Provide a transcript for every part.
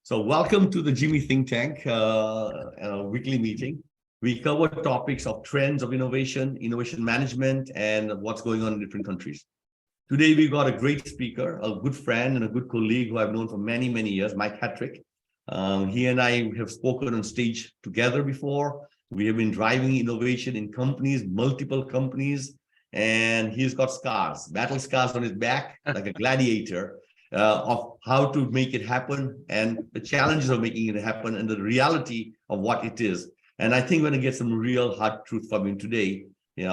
So welcome to the GIMI think tank weekly meeting. We cover topics of trends of innovation, innovation management, and what's going on in different countries. Today, we've got a great speaker, a good friend and a good colleague who I've known for many, many years, Mike Hatrick. He and I have spoken on stage together before. We have been driving innovation in companies, multiple companies, and he's got scars, battle scars on his back, like a gladiator. Of how to make it happen and the challenges of making it happen and the reality of what it is. And I think we're going to get some real hard truth from him today,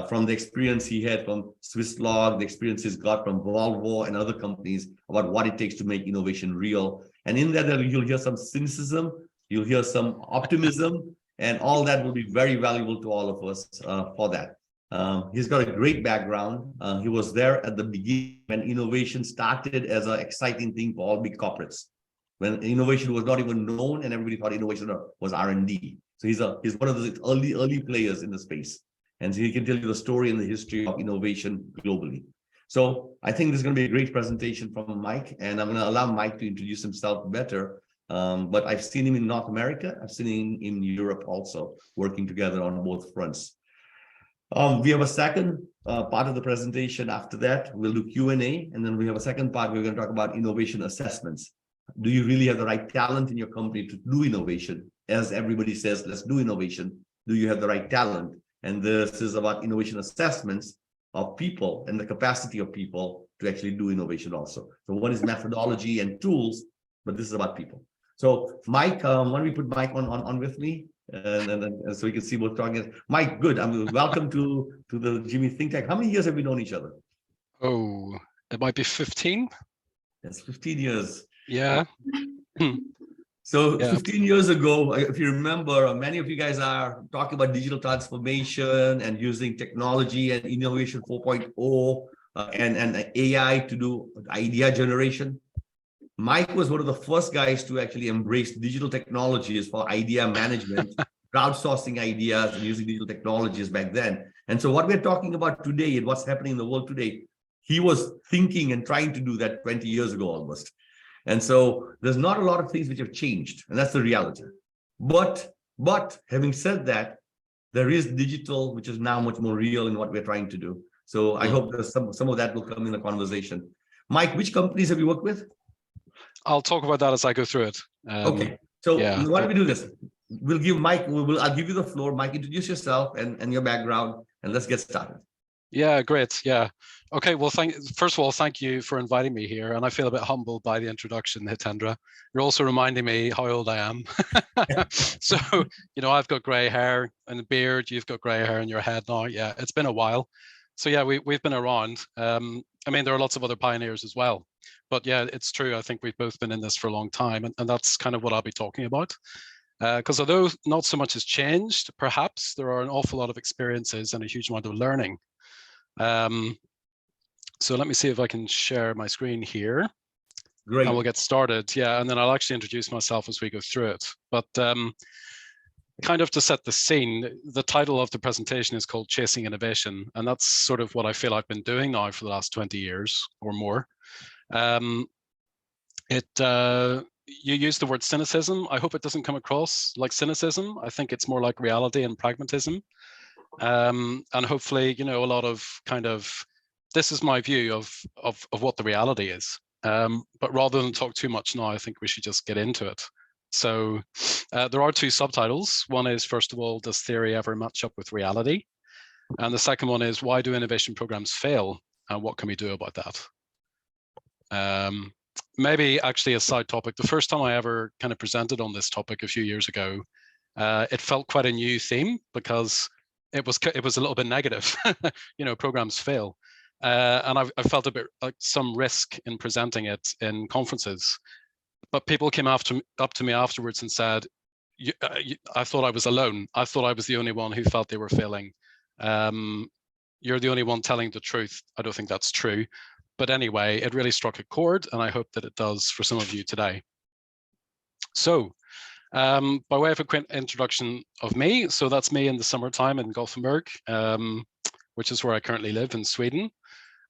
from the experience he had from Swisslog, the experience he's got from Volvo and other companies about what it takes to make innovation real. And in that, you'll hear some cynicism, you'll hear some optimism, and all that will be very valuable to all of us for that. He's got a great background. He was there at the beginning when innovation started as an exciting thing for all big corporates. When innovation was not even known and everybody thought innovation was R&D. So he's one of those early players in the space. And so he can tell you the story and the history of innovation globally. So I think this is going to be a great presentation from Mike, and I'm going to allow Mike to introduce himself better. But I've seen him in North America. I've seen him in Europe also, working together on both fronts. We have a second part of the presentation. After that, we'll do Q&A, and then we have a second part. We're going to talk about innovation assessments. Do you really have the right talent in your company to do innovation? As everybody says, let's do innovation. Do you have the right talent? And this is about innovation assessments of people and the capacity of people to actually do innovation also. So one is methodology and tools, but this is about people. So Mike, why don't we put Mike on with me? And so we can see what's talking. Mike, good. Welcome to the GIMI think tank. How many years have we known each other? Oh, it might be 15. That's 15 years. Yeah. So yeah. 15 years ago, if you remember, many of you guys are talking about digital transformation and using technology and innovation 4.0 and AI to do idea generation. Mike was one of the first guys to actually embrace digital technologies for idea management, crowdsourcing ideas and using digital technologies back then. And so what we're talking about today and what's happening in the world today, he was thinking and trying to do that 20 years ago almost. And so there's not a lot of things which have changed, and that's the reality. But having said that, there is digital, which is now much more real in what we're trying to do. So I hope there's some of that will come in the conversation. Mike, which companies have you worked with? I'll talk about that as I go through it. Okay, so why don't we do this? We'll give Mike, I'll give you the floor. Mike, introduce yourself and your background, and let's get started. Yeah, great. Yeah. Okay, well, first of all, thank you for inviting me here. And I feel a bit humbled by the introduction, Hitendra. You're also reminding me how old I am. So, I've got gray hair and a beard. You've got gray hair in your head now. Yeah, it's been a while. So yeah, we've been around. I mean, there are lots of other pioneers as well. But yeah, it's true. I think we've both been in this for a long time. And that's kind of what I'll be talking about. Because although not so much has changed, perhaps there are an awful lot of experiences and a huge amount of learning. So let me see if I can share my screen here. Great. And we'll get started. Yeah, and then I'll actually introduce myself as we go through it. But kind of to set the scene, the title of the presentation is called Chasing Innovation. And that's sort of what I feel I've been doing now for the last 20 years or more. You use the word cynicism. I hope it doesn't come across like cynicism. I think it's more like reality and pragmatism. And hopefully, a lot of this is my view of what the reality is. But rather than talk too much now, I think we should just get into it. So there are two subtitles. One is, first of all, does theory ever match up with reality? And the second one is, why do innovation programs fail? And what can we do about that? Maybe actually a side topic. The first time I ever kind of presented on this topic a few years ago, it felt quite a new theme because it was a little bit negative. Programs fail. And I felt a bit like some risk in presenting it in conferences. But people came up to me afterwards and said, I thought I was alone. I thought I was the only one who felt they were failing. You're the only one telling the truth. I don't think that's true. But anyway, it really struck a chord, and I hope that it does for some of you today. So by way of a quick introduction of me, so that's me in the summertime in Gothenburg, which is where I currently live in Sweden.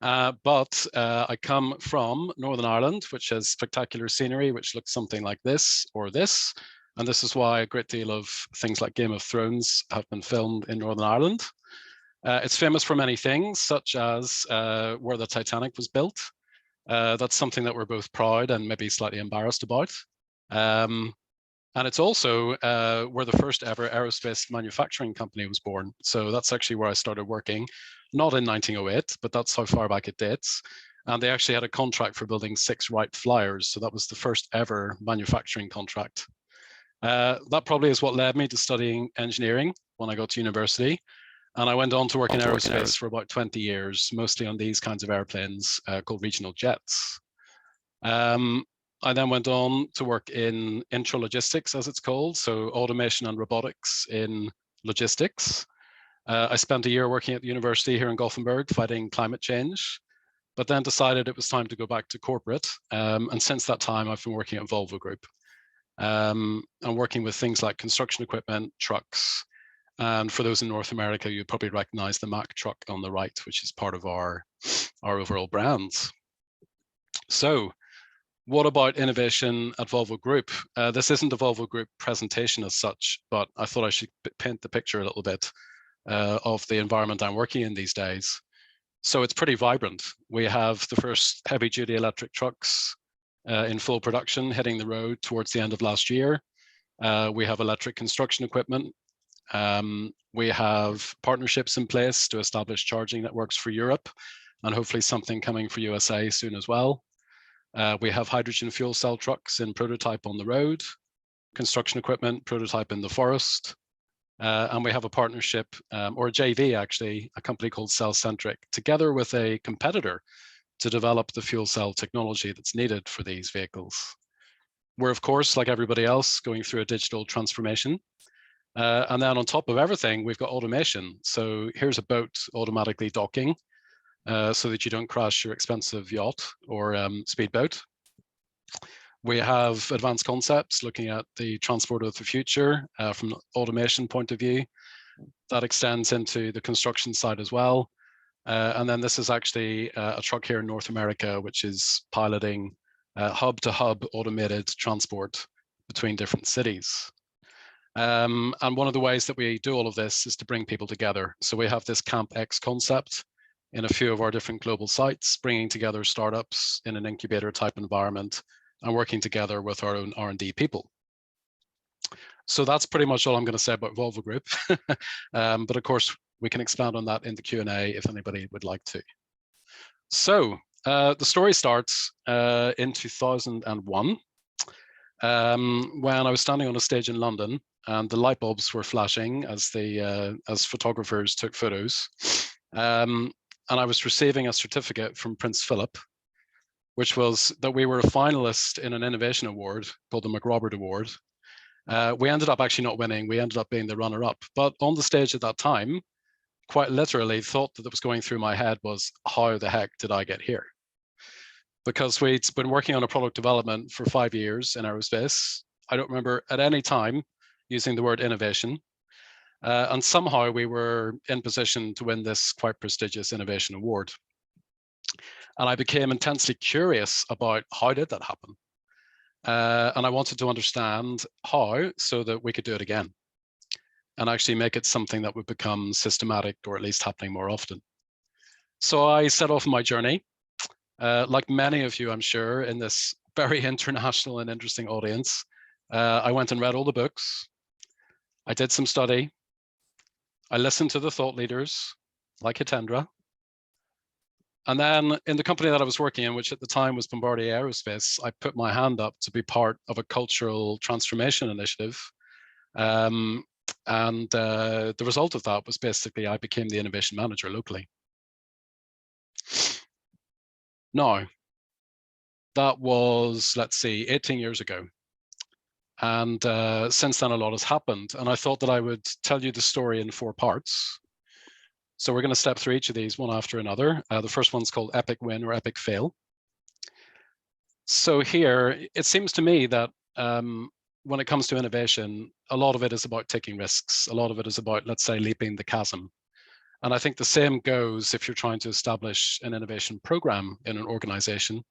But I come from Northern Ireland, which has spectacular scenery, which looks something like this or this. And this is why a great deal of things like Game of Thrones have been filmed in Northern Ireland. It's famous for many things, such as where the Titanic was built. That's something that we're both proud and maybe slightly embarrassed about. And it's also where the first ever aerospace manufacturing company was born. So that's actually where I started working, not in 1908, but that's how far back it dates. And they actually had a contract for building 6 Wright Flyers. So that was the first ever manufacturing contract. That probably is what led me to studying engineering when I got to university. And I went on to work in aerospace for about 20 years, mostly on these kinds of airplanes called regional jets. I then went on to work in intralogistics, as it's called, so automation and robotics in logistics. I spent a year working at the university here in Gothenburg fighting climate change, but then decided it was time to go back to corporate. And since that time, I've been working at Volvo Group and working with things like construction equipment, trucks. And for those in North America, you probably recognize the Mack truck on the right, which is part of our overall brands. So what about innovation at Volvo Group? This isn't a Volvo Group presentation as such, but I thought I should paint the picture a little bit of the environment I'm working in these days. So it's pretty vibrant. We have the first heavy duty electric trucks in full production hitting the road towards the end of last year. We have electric construction equipment. We have partnerships in place to establish charging networks for Europe, and hopefully something coming for USA soon as well. We have hydrogen fuel cell trucks in prototype on the road, construction equipment prototype in the forest, and we have a partnership, or a JV actually, a company called Cellcentric, together with a competitor to develop the fuel cell technology that's needed for these vehicles. We're, of course, like everybody else, going through a digital transformation. And then on top of everything, we've got automation. So here's a boat automatically docking so that you don't crash your expensive yacht or speedboat. We have advanced concepts looking at the transport of the future from an automation point of view. That extends into the construction side as well. And then this is actually a truck here in North America, which is piloting hub-to-hub automated transport between different cities. And one of the ways that we do all of this is to bring people together. So we have this Camp X concept in a few of our different global sites, bringing together startups in an incubator type environment and working together with our own R&D people. So that's pretty much all I'm going to say about Volvo Group. But of course, we can expand on that in the Q&A if anybody would like to. So the story starts in 2001 when I was standing on a stage in London and the light bulbs were flashing as photographers took photos. And I was receiving a certificate from Prince Philip, which was that we were a finalist in an innovation award called the McRobert Award. We ended up actually not winning. We ended up being the runner-up. But on the stage at that time, quite literally, the thought that was going through my head was, how the heck did I get here? Because we'd been working on a product development for 5 years in aerospace. I don't remember at any time using the word innovation. And somehow we were in position to win this quite prestigious innovation award. And I became intensely curious about how did that happen? And I wanted to understand how so that we could do it again and actually make it something that would become systematic or at least happening more often. So I set off on my journey. Like many of you, I'm sure, in this very international and interesting audience, I went and read all the books. I did some study. I listened to the thought leaders like Hitendra. And then in the company that I was working in, which at the time was Bombardier Aerospace, I put my hand up to be part of a cultural transformation initiative. And the result of that was basically I became the innovation manager locally. Now, that was, let's see, 18 years ago. And since then, a lot has happened. And I thought that I would tell you the story in 4 parts. So we're going to step through each of these one after another. The first one's called Epic Win or Epic Fail. So here, it seems to me that when it comes to innovation, a lot of it is about taking risks. A lot of it is about, let's say, leaping the chasm. And I think the same goes if you're trying to establish an innovation program in an organization.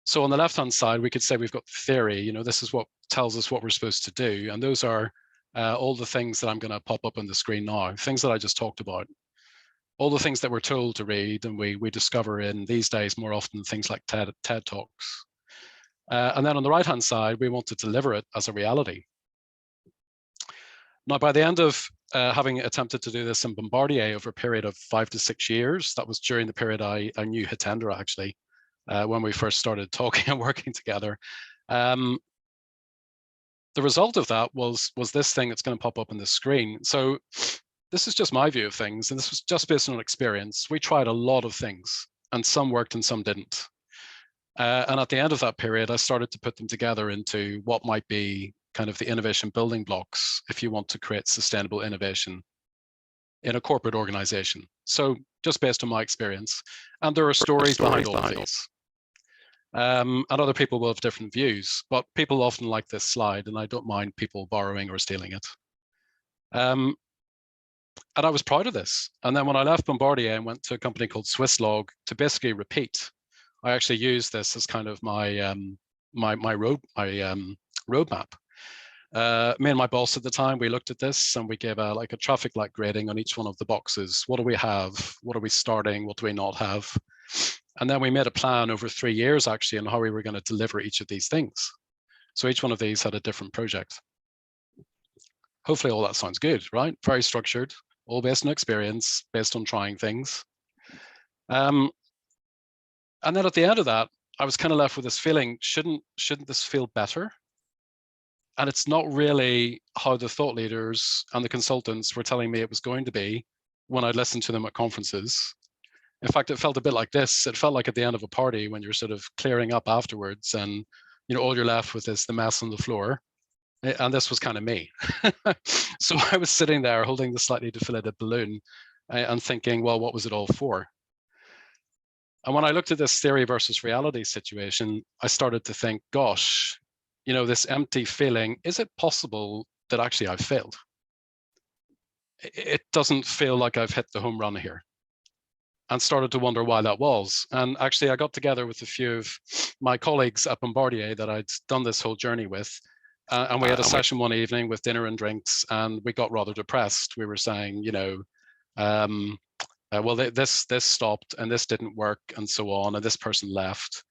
So on the left-hand side, we could say we've got theory, this is what tells us what we're supposed to do. And those are all the things that I'm going to pop up on the screen now, things that I just talked about. All the things that we're told to read and we discover in these days more often things like TED Talks. And then on the right-hand side, we want to deliver it as a reality. Now, by the end of having attempted to do this in Bombardier over a period of 5 to 6 years, that was during the period I knew Hitendra, actually, when we first started talking and working together. The result of that was this thing that's going to pop up on the screen. So this is just my view of things, and this was just based on experience. We tried a lot of things, and some worked and some didn't. And at the end of that period, I started to put them together into what might be kind of the innovation building blocks if you want to create sustainable innovation in a corporate organization. So just based on my experience. And there are stories behind all of these. And other people will have different views, but people often like this slide, and I don't mind people borrowing or stealing it. And I was proud of this. And then when I left Bombardier and went to a company called Swisslog to basically repeat, I actually used this as kind of my roadmap. Me and my boss at the time, we looked at this and we gave a traffic light grading on each one of the boxes. What do we have? What are we starting? What do we not have? And then we made a plan over 3 years actually on how we were going to deliver each of these things. So each one of these had a different project. Hopefully all that sounds good, right? Very structured, all based on experience, based on trying things. And then at the end of that, I was kind of left with this feeling, shouldn't this feel better? And it's not really how the thought leaders and the consultants were telling me it was going to be when I listened to them at conferences. In fact, it felt a bit like this. It felt like at the end of a party when you're sort of clearing up afterwards and all you're left with is the mess on the floor. And this was kind of me. So I was sitting there holding the slightly deflated balloon and thinking, well, what was it all for? And when I looked at this theory versus reality situation, I started to think, gosh, this empty feeling, is it possible that actually I've failed? It doesn't feel like I've hit the home run here. And started to wonder why that was. And actually, I got together with a few of my colleagues at Bombardier that I'd done this whole journey with. And we had a session one evening with dinner and drinks, and we got rather depressed. We were saying, well, this stopped and this didn't work and so on, and this person left.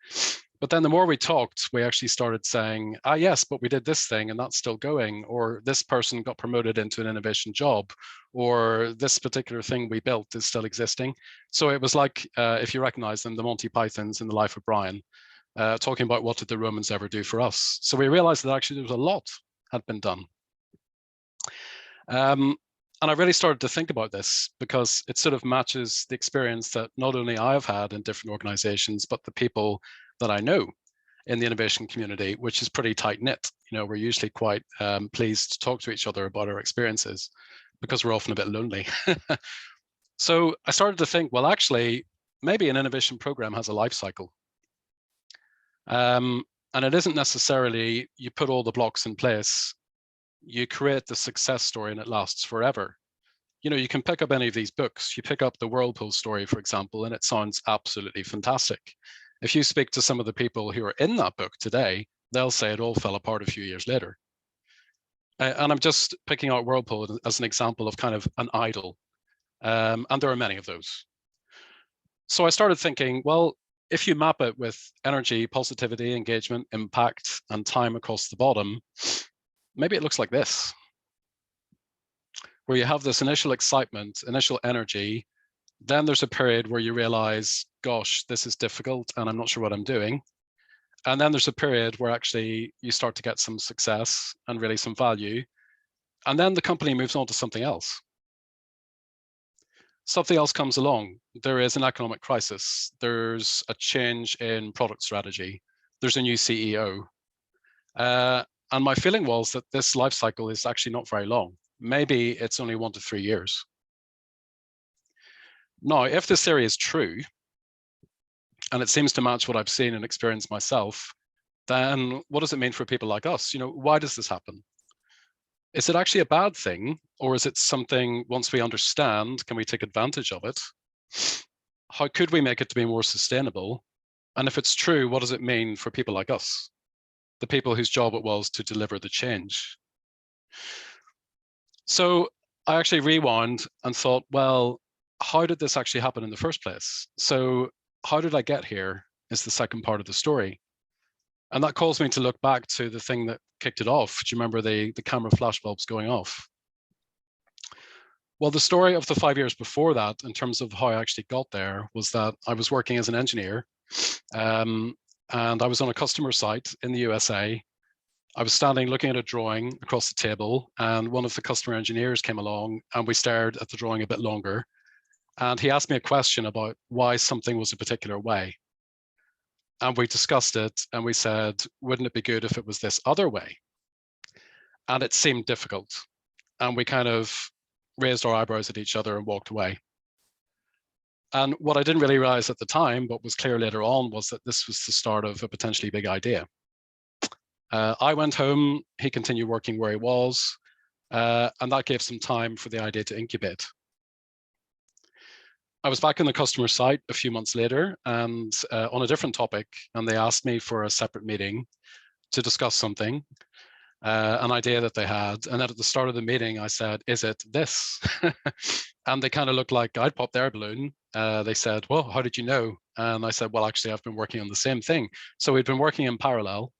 But then the more we talked, we actually started saying, yes, but we did this thing and that's still going, or this person got promoted into an innovation job, or this particular thing we built is still existing. So it was like, if you recognize them, the Monty Pythons in The Life of Brian, talking about what did the Romans ever do for us. So we realized that actually there was a lot had been done. And I really started to think about this because it sort of matches the experience that not only I've had in different organizations, but the people that I know in the innovation community, which is pretty tight knit. We're usually quite pleased to talk to each other about our experiences because we're often a bit lonely. So I started to think, well, actually, maybe an innovation program has a life cycle. And it isn't necessarily you put all the blocks in place, you create the success story and it lasts forever. You can pick up any of these books. You pick up the Whirlpool story, for example, and it sounds absolutely fantastic. If you speak to some of the people who are in that book today, they'll say it all fell apart a few years later. And I'm just picking out Whirlpool as an example of kind of an idol. And there are many of those. So I started thinking, well, if you map it with energy, positivity, engagement, impact, and time across the bottom, maybe it looks like this, where you have this initial excitement, initial energy. Then there's a period where you realize, gosh, this is difficult and I'm not sure what I'm doing. And then there's a period where actually you start to get some success and really some value. And then the company moves on to something else. Something else comes along. There is an economic crisis. There's a change in product strategy. There's a new CEO. And my feeling was that this life cycle is actually not very long. Maybe it's only 1 to 3 years. Now, if this theory is true, and it seems to match what I've seen and experienced myself, then what does it mean for people like us? Why does this happen? Is it actually a bad thing, or is it something, once we understand, can we take advantage of it? How could we make it to be more sustainable? And if it's true, what does it mean for people like us, the people whose job it was to deliver the change? So I actually rewound and thought, well, how did this actually happen in the first place? So how did I get here is the second part of the story. And that calls me to look back to the thing that kicked it off. Do you remember the camera flashbulbs going off? Well, the story of the 5 years before that, in terms of how I actually got there, was that I was working as an engineer, and I was on a customer site in the USA. I was standing looking at a drawing across the table, and one of the customer engineers came along, and we stared at the drawing a bit longer. And he asked me a question about why something was a particular way. And we discussed it, and we said, wouldn't it be good if it was this other way? And it seemed difficult. And we kind of raised our eyebrows at each other and walked away. And what I didn't really realize at the time, but was clear later on, was that this was the start of a potentially big idea. I went home, he continued working where he was, and that gave some time for the idea to incubate. I was back on the customer site a few months later and on a different topic, and they asked me for a separate meeting to discuss something, an idea that they had. And then at the start of the meeting, I said, is it this? And they kind of looked like I'd popped their balloon. They said, well, how did you know? And I said, well, actually, I've been working on the same thing. So we'd been working in parallel.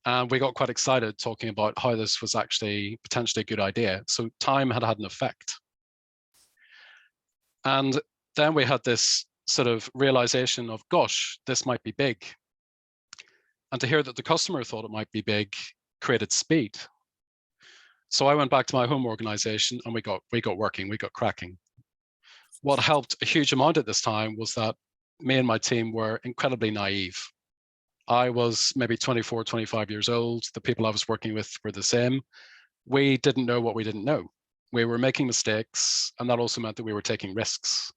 And we got quite excited talking about how this was actually potentially a good idea. So time had had an effect. And then we had this sort of realization of, gosh, this might be big. And to hear that the customer thought it might be big created speed. So I went back to my home organization and we got working, we got cracking. What helped a huge amount at this time was that me and my team were incredibly naive. I was maybe 24, 25 years old. The people I was working with were the same. We didn't know what we didn't know. We were making mistakes, and that also meant that we were taking risks.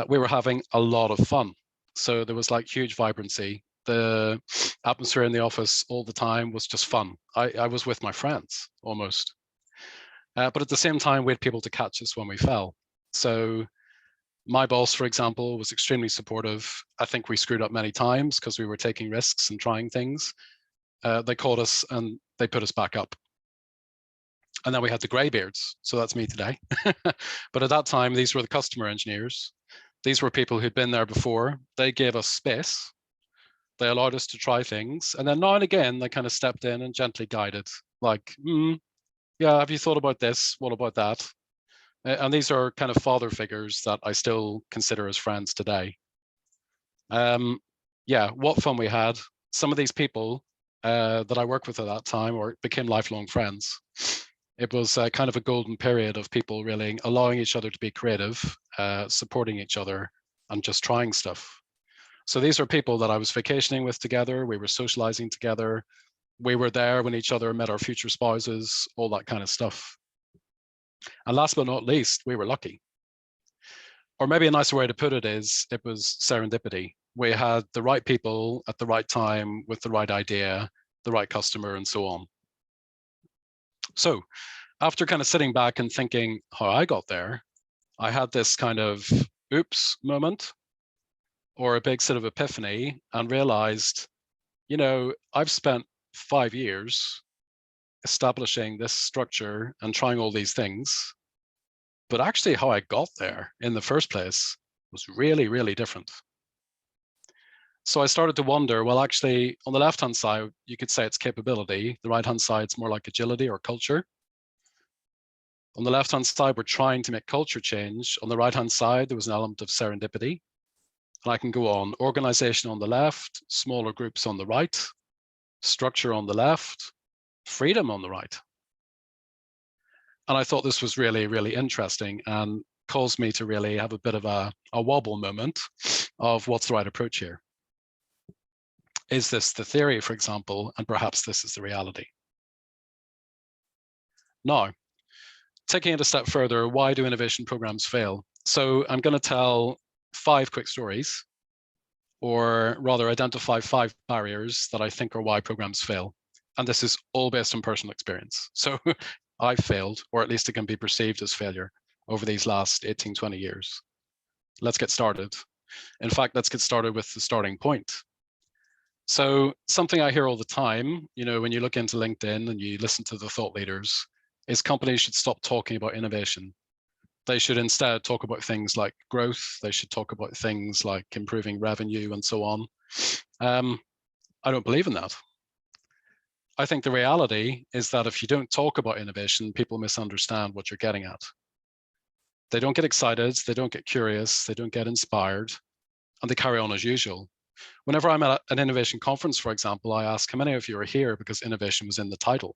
We were having a lot of fun. So there was like huge vibrancy. The atmosphere in the office all the time was just fun. I was with my friends almost. But at the same time, we had people to catch us when we fell. So my boss, for example, was extremely supportive. I think we screwed up many times because we were taking risks and trying things. They caught us and they put us back up. And then we had the graybeards. So that's me today. But at that time, these were the customer engineers. These were people who'd been there before. They gave us space. They allowed us to try things. And then now and again, they kind of stepped in and gently guided, like, yeah, have you thought about this? What about that? And these are kind of father figures that I still consider as friends today. Yeah, what fun we had. Some of these people that I worked with at that time or became lifelong friends. It was kind of a golden period of people really allowing each other to be creative, supporting each other, and just trying stuff. So these are people that I was vacationing with together. We were socializing together. We were there when each other met our future spouses, all that kind of stuff. And last but not least, we were lucky. Or maybe a nicer way to put it is it was serendipity. We had the right people at the right time with the right idea, the right customer, and so on. So after kind of sitting back and thinking how I got there, I had this kind of oops moment or a big sort of epiphany and realized, you know, I've spent 5 years establishing this structure and trying all these things. But actually how I got there in the first place was really, really different. So I started to wonder, well, actually, on the left-hand side, you could say it's capability. The right-hand side is more like agility or culture. On the left-hand side, we're trying to make culture change. On the right-hand side, there was an element of serendipity. And I can go on. Organization on the left, smaller groups on the right, structure on the left, freedom on the right. And I thought this was really, really interesting and caused me to really have a bit of a wobble moment of what's the right approach here. Is this the theory, for example, and perhaps this is the reality? Now, taking it a step further, why do innovation programs fail? So I'm going to tell 5 quick stories, or rather identify 5 barriers that I think are why programs fail. And this is all based on personal experience. So I failed, or at least it can be perceived as failure over these last 18, 20 years. Let's get started. In fact, let's get started with the starting point. So something I hear all the time, when you look into LinkedIn and you listen to the thought leaders, is companies should stop talking about innovation. They should instead talk about things like growth. They should talk about things like improving revenue and so on. I don't believe in that. I think the reality is that if you don't talk about innovation, people misunderstand what you're getting at. They don't get excited, they don't get curious, they don't get inspired, and they carry on as usual. Whenever I'm at an innovation conference, for example, I ask how many of you are here because innovation was in the title.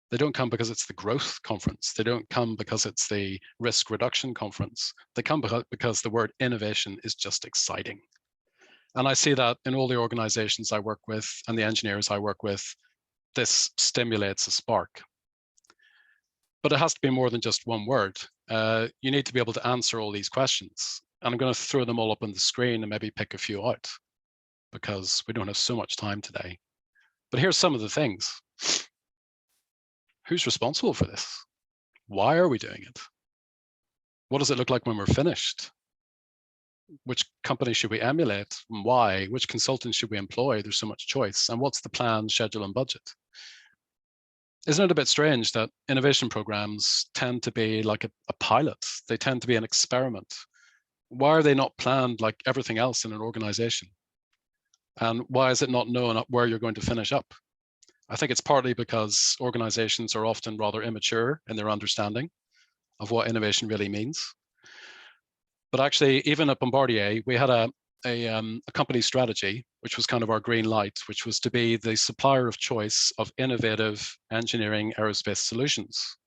They don't come because it's the growth conference. They don't come because it's the risk reduction conference. They come because the word innovation is just exciting. And I see that in all the organizations I work with and the engineers I work with. This stimulates a spark. But it has to be more than just one word. You need to be able to answer all these questions. And I'm going to throw them all up on the screen and maybe pick a few out because we don't have so much time today. But here's some of the things. Who's responsible for this? Why are we doing it? What does it look like when we're finished? Which company should we emulate and why? Which consultants should we employ? There's so much choice. And what's the plan, schedule, and budget? Isn't it a bit strange that innovation programs tend to be like a pilot? They tend to be an experiment. Why are they not planned like everything else in an organization? And why is it not known where you're going to finish up? I think it's partly because organizations are often rather immature in their understanding of what innovation really means. But actually, even at Bombardier, we had a company strategy, which was kind of our green light, which was to be the supplier of choice of innovative engineering aerospace solutions.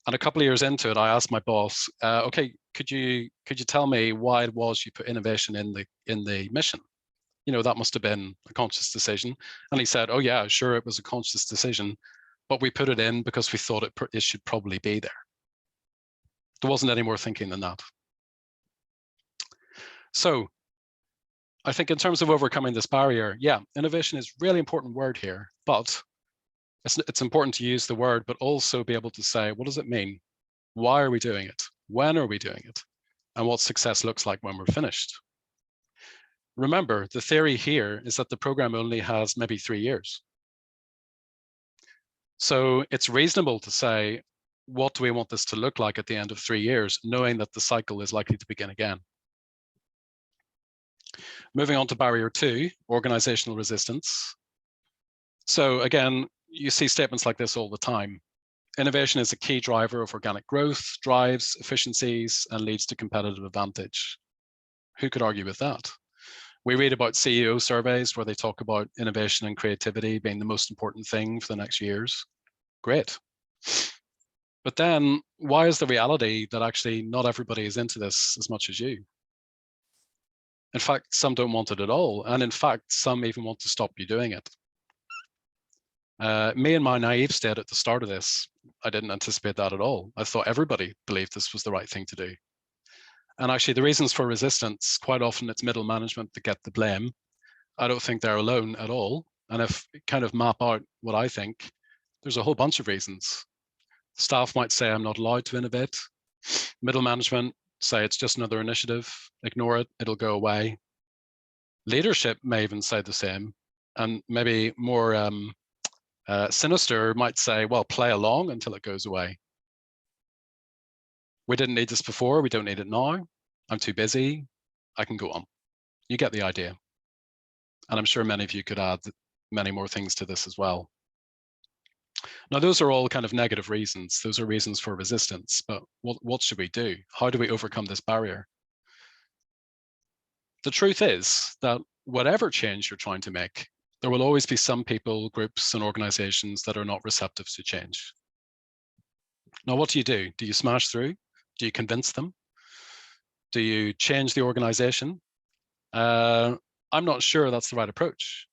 And a couple of years into it, I asked my boss, okay, could you tell me why it was you put innovation in the mission? That must have been a conscious decision. And he said, oh yeah, sure, it was a conscious decision, but we put it in because we thought it should probably be there. There wasn't any more thinking than that. So I think in terms of overcoming this barrier, yeah, innovation is a really important word here, but it's important to use the word, but also be able to say, what does it mean? Why are we doing it? When are we doing it? And what success looks like when we're finished. Remember, the theory here is that the program only has maybe 3 years. So it's reasonable to say, what do we want this to look like at the end of 3 years, knowing that the cycle is likely to begin again? Moving on to barrier 2, organizational resistance. So again, you see statements like this all the time. Innovation is a key driver of organic growth, drives efficiencies, and leads to competitive advantage. Who could argue with that? We read about CEO surveys where they talk about innovation and creativity being the most important thing for the next years. Great. But then why is the reality that actually not everybody is into this as much as you? In fact, some don't want it at all. And in fact, some even want to stop you doing it. Me and my naive state at the start of this, I didn't anticipate that at all. I thought everybody believed this was the right thing to do. And actually the reasons for resistance, quite often it's middle management that get the blame. I don't think they're alone at all. And if you kind of map out what I think, there's a whole bunch of reasons. Staff might say I'm not allowed to innovate. Middle management say it's just another initiative, ignore it, it'll go away. Leadership may even say the same, and maybe more sinister might say, well, play along until it goes away. We didn't need this before, we don't need it now. I'm too busy, I can go on. You get the idea. And I'm sure many of you could add many more things to this as well. Now, those are all kind of negative reasons. Those are reasons for resistance, but what should we do? How do we overcome this barrier? The truth is that whatever change you're trying to make, there will always be some people, groups, and organizations that are not receptive to change. Now, what do? Do you smash through? Do you convince them? Do you change the organization? I'm not sure that's the right approach.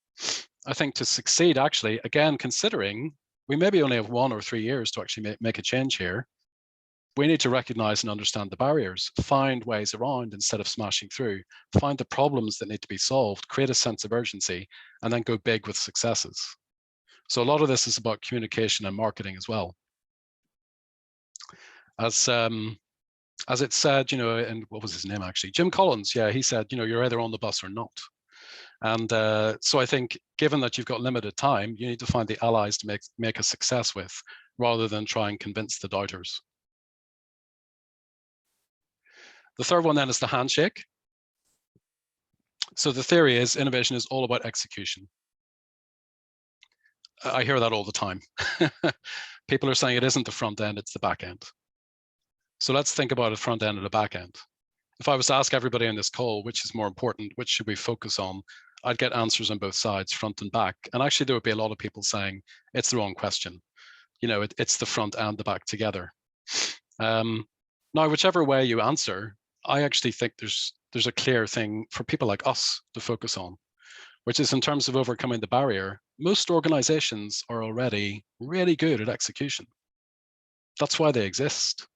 I think to succeed, actually, again, considering we maybe only have 1 or 3 years to actually make a change here, we need to recognize and understand the barriers, find ways around instead of smashing through, find the problems that need to be solved, create a sense of urgency, and then go big with successes. So a lot of this is about communication and marketing as well. As it said, and what was his name actually? Jim Collins. Yeah, he said, you're either on the bus or not. And so I think, given that you've got limited time, you need to find the allies to make a success with, rather than try and convince the doubters. The third one then is the handshake. So the theory is innovation is all about execution. I hear that all the time. People are saying it isn't the front end, it's the back end. So let's think about a front end and a back end. If I was to ask everybody on this call, which is more important, which should we focus on, I'd get answers on both sides, front and back. And actually, there would be a lot of people saying it's the wrong question. It's the front and the back together. Now, whichever way you answer, I actually think there's a clear thing for people like us to focus on, which is in terms of overcoming the barrier. Most organizations are already really good at execution. That's why they exist.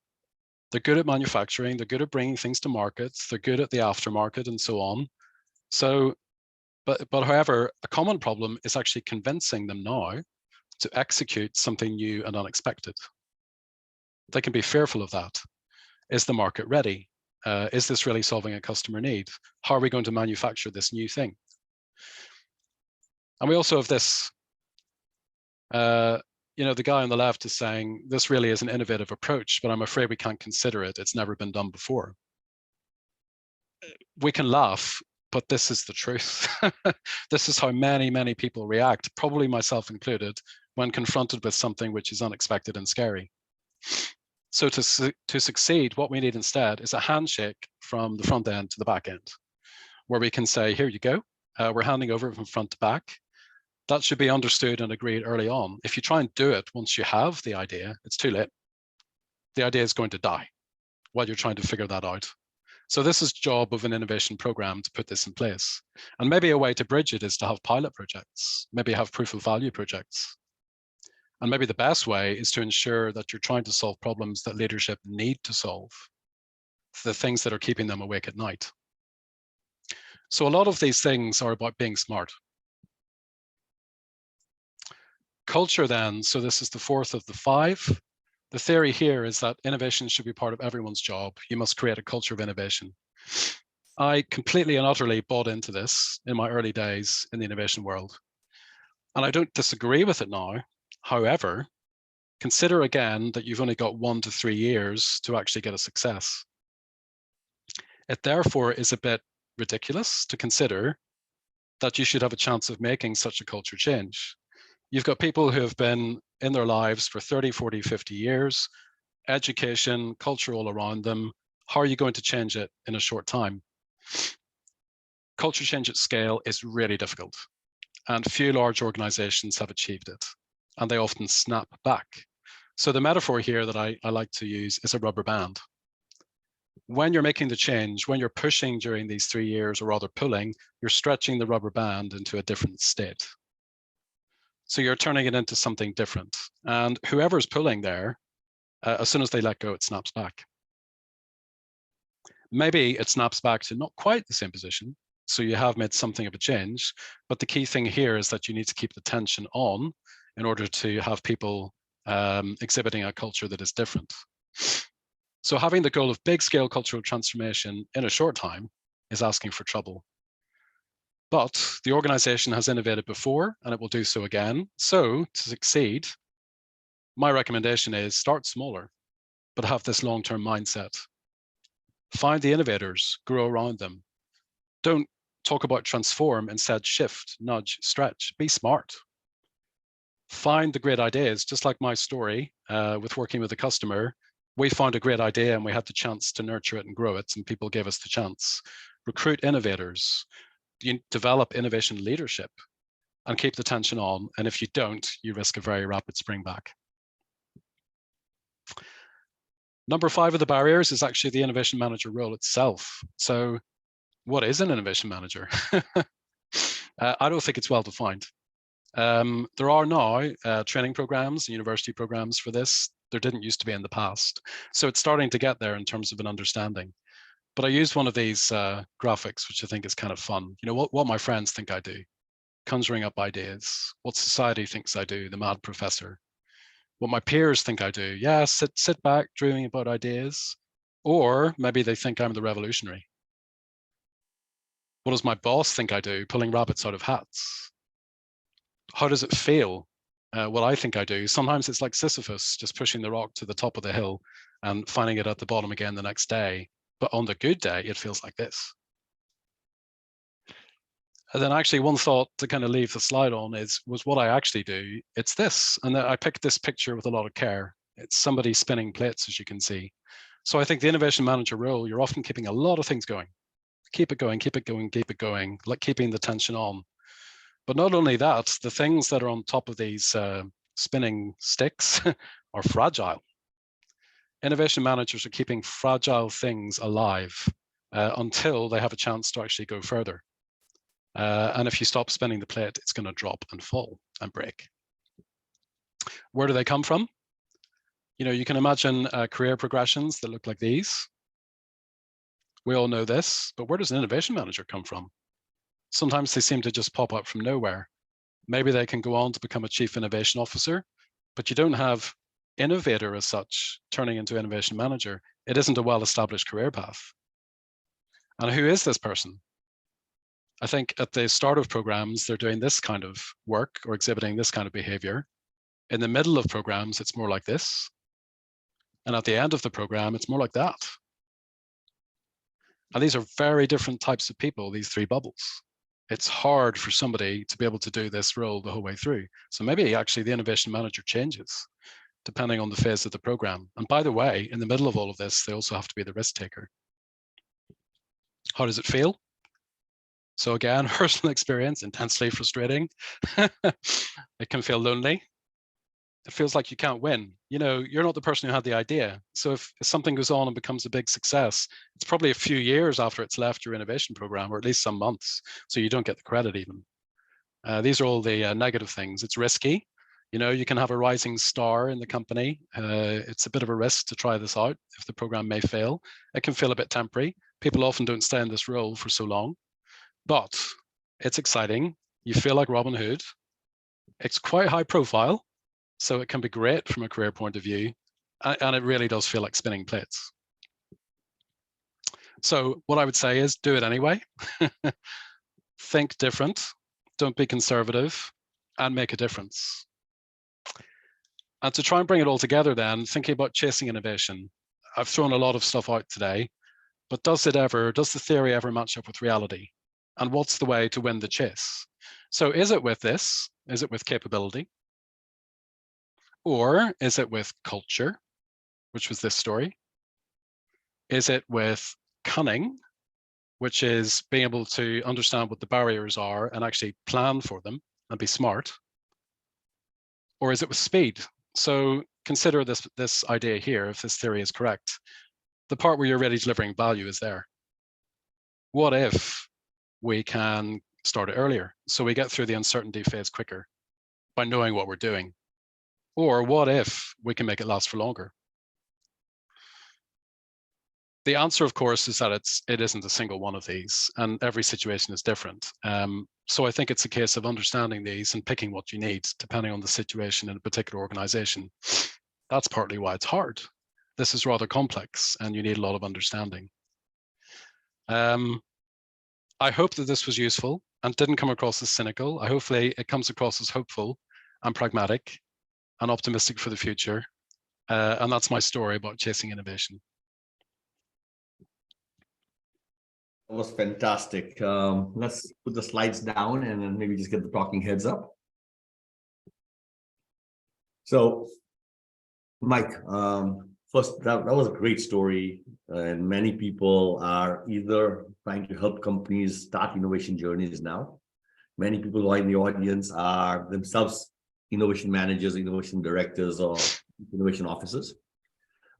They're good at manufacturing, they're good at bringing things to markets, they're good at the aftermarket and so on. So, but however, a common problem is actually convincing them now to execute something new and unexpected. They can be fearful of that. Is the market ready? Is this really solving a customer need? How are we going to manufacture this new thing? And we also have this, the guy on the left is saying, this really is an innovative approach, but I'm afraid we can't consider it. It's never been done before. We can laugh, but this is the truth. This is how many, many people react, probably myself included, when confronted with something which is unexpected and scary. So to succeed, what we need instead is a handshake from the front end to the back end, where we can say, here you go, we're handing over from front to back. That should be understood and agreed early on. If you try and do it once you have the idea, it's too late. The idea is going to die while you're trying to figure that out. So this is the job of an innovation program to put this in place. And maybe a way to bridge it is to have pilot projects, maybe have proof of value projects. And maybe the best way is to ensure that you're trying to solve problems that leadership need to solve, the things that are keeping them awake at night. So a lot of these things are about being smart. Culture then, so this is the fourth of the 5. The theory here is that innovation should be part of everyone's job. You must create a culture of innovation. I completely and utterly bought into this in my early days in the innovation world. And I don't disagree with it now. However, consider again that you've only got 1 to 3 years to actually get a success. It therefore is a bit ridiculous to consider that you should have a chance of making such a culture change. You've got people who have been in their lives for 30, 40, 50 years, education, culture all around them. How are you going to change it in a short time? Culture change at scale is really difficult, and few large organizations have achieved it, and they often snap back. So the metaphor here that I like to use is a rubber band. When you're making the change, when you're pushing during these 3 years, or rather pulling, you're stretching the rubber band into a different state. So you're turning it into something different. And whoever's pulling there, as soon as they let go, it snaps back. Maybe it snaps back to not quite the same position. So you have made something of a change. But the key thing here is that you need to keep the tension on in order to have people exhibiting a culture that is different. So having the goal of big scale cultural transformation in a short time is asking for trouble. But the organization has innovated before, and it will do so again. So to succeed, my recommendation is start smaller, but have this long-term mindset. Find the innovators, grow around them. Don't talk about transform, instead shift, nudge, stretch, be smart. Find the great ideas, just like my story with working with a customer. We found a great idea and we had the chance to nurture it and grow it, and people gave us the chance. Recruit innovators. You develop innovation leadership and keep the tension on. And if you don't, you risk a very rapid spring back. Number 5 of the barriers is actually the innovation manager role itself. So what is an innovation manager? I don't think it's well defined. There are now training programs, university programs for this. There didn't used to be in the past. So it's starting to get there in terms of an understanding. But I used one of these graphics, which I think is kind of fun. What my friends think I do. conjuring up ideas, what society thinks I do, the mad professor, what my peers think I do. Yeah, sit back, dreaming about ideas. Or maybe they think I'm the revolutionary. What does my boss think I do, pulling rabbits out of hats? How does it feel? What I think I do. Sometimes it's like Sisyphus, just pushing the rock to the top of the hill and finding it at the bottom again the next day. But on the good day, it feels like this. And then actually one thought to kind of leave the slide on was what I actually do. It's this. And I picked this picture with a lot of care. It's somebody spinning plates, as you can see. So I think the innovation manager role, you're often keeping a lot of things going. Keep it going, keep it going, keep it going, like keeping the tension on. But not only that, the things that are on top of these spinning sticks are fragile. Innovation managers are keeping fragile things alive until they have a chance to actually go further. And if you stop spinning the plate, it's going to drop and fall and break. Where do they come from? You know, you can imagine career progressions that look like these. We all know this, but where does an innovation manager come from? Sometimes they seem to just pop up from nowhere. Maybe they can go on to become a chief innovation officer, but you don't have innovator as such turning into innovation manager. It isn't a well-established career path. And who is this person? I think at the start of programs, they're doing this kind of work or exhibiting this kind of behavior. In the middle of programs, it's more like this. And at the end of the program, it's more like that. And these are very different types of people, these three bubbles. It's hard for somebody to be able to do this role the whole way through. So maybe actually the innovation manager changes depending on the phase of the program. And by the way, in the middle of all of this, they also have to be the risk taker. How does it feel? So again, personal experience, intensely frustrating. It can feel lonely. It feels like you can't win. You know, you're not the person who had the idea. So if something goes on and becomes a big success, it's probably a few years after it's left your innovation program, or at least some months. So you don't get the credit even. These are all the negative things. It's risky. You know, you can have a rising star in the company. It's a bit of a risk to try this out if the program may fail. It can feel a bit temporary. People often don't stay in this role for so long, but it's exciting. You feel like Robin Hood. It's quite high profile, so it can be great from a career point of view, and it really does feel like spinning plates. So what I would say is do it anyway. Think different, don't be conservative, and make a difference. And to try and bring it all together then, thinking about chasing innovation, I've thrown a lot of stuff out today, but does the theory ever match up with reality? And what's the way to win the chase? So is it with this? Is it with capability? Or is it with culture, which was this story? Is it with cunning, which is being able to understand what the barriers are and actually plan for them and be smart? Or is it with speed? So consider this idea here, if this theory is correct. The part where you're really delivering value is there. What if we can start it earlier so we get through the uncertainty phase quicker by knowing what we're doing? Or what if we can make it last for longer? The answer, of course, is that it isn't a single one of these, and every situation is different. So I think it's a case of understanding these and picking what you need, depending on the situation in a particular organization. That's partly why it's hard. This is rather complex, and you need a lot of understanding. I hope that this was useful and didn't come across as cynical. Hopefully it comes across as hopeful and pragmatic and optimistic for the future. And that's my story about chasing innovation. That was fantastic. Let's put the slides down and then maybe just get the talking heads up. So, Mike, first, that was a great story. And many people are either trying to help companies start innovation journeys now. Many people who are in the audience are themselves innovation managers, innovation directors, or innovation officers.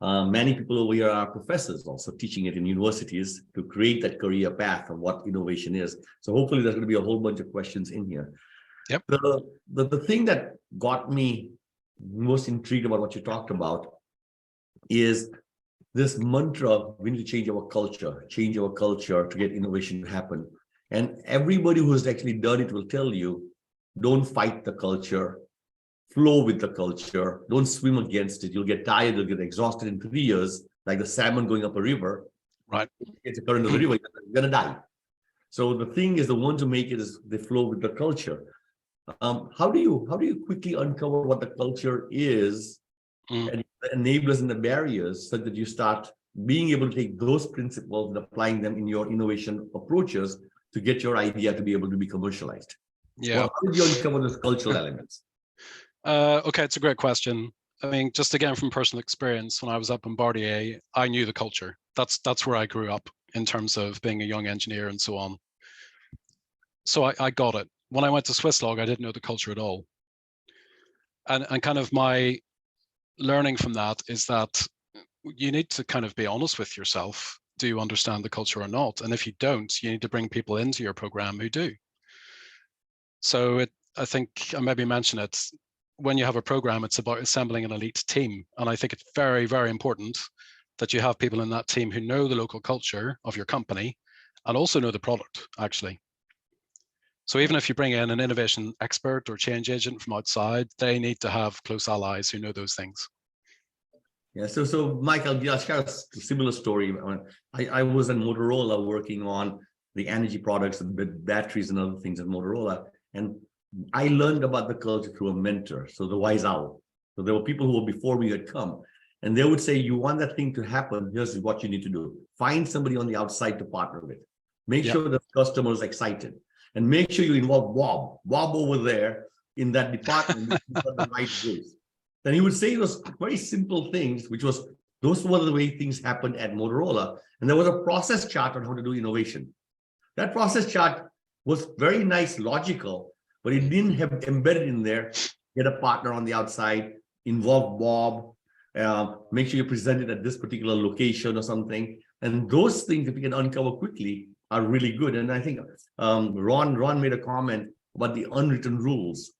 Many people over here are professors also teaching it in universities to create that career path of what innovation is. So hopefully there's going to be a whole bunch of questions in here. Yep. The thing that got me most intrigued about what you talked about is this mantra: we need to change our culture to get innovation to happen. And everybody who's actually done it will tell you don't fight the culture, flow with the culture, don't swim against it. You'll get tired, you'll get exhausted in 3 years, like the salmon going up a river. Right. It's a current of the river, you're gonna die. So the thing is, the one to make it is they flow with the culture. How do you quickly uncover what the culture is and the enablers and the barriers so that you start being able to take those principles and applying them in your innovation approaches to get your idea to be able to be commercialized? Yeah. Well, how did you uncover those cultural elements? Okay, it's a great question. I mean, just again from personal experience, when I was at Bombardier, I knew the culture. That's where I grew up in terms of being a young engineer and so on. So I got it. When I went to Swisslog, I didn't know the culture at all. And kind of my learning from that is that you need to kind of be honest with yourself. Do you understand the culture or not? And if you don't, you need to bring people into your program who do. So I think I maybe mentioned it, when you have a program, it's about assembling an elite team. And I think it's very, very important that you have people in that team who know the local culture of your company and also know the product, actually. So even if you bring in an innovation expert or change agent from outside, they need to have close allies who know those things. Yeah, so Mike, I'll share a similar story. I was in Motorola working on the energy products and batteries and other things at Motorola. And I learned about the culture through a mentor, so the wise owl. So there were people who were before me had come, and they would say, you want that thing to happen, here's what you need to do. Find somebody on the outside to partner with. Make sure the customer is excited. And make sure you involve Bob over there in that department for the right ways. Then he would say those very simple things, which was, those were the way things happened at Motorola. And there was a process chart on how to do innovation. That process chart was very nice, logical, but it didn't have embedded in there, get a partner on the outside, involve Bob, make sure you present it at this particular location or something. And those things, if you can uncover quickly, are really good. And I think Ron made a comment about the unwritten rules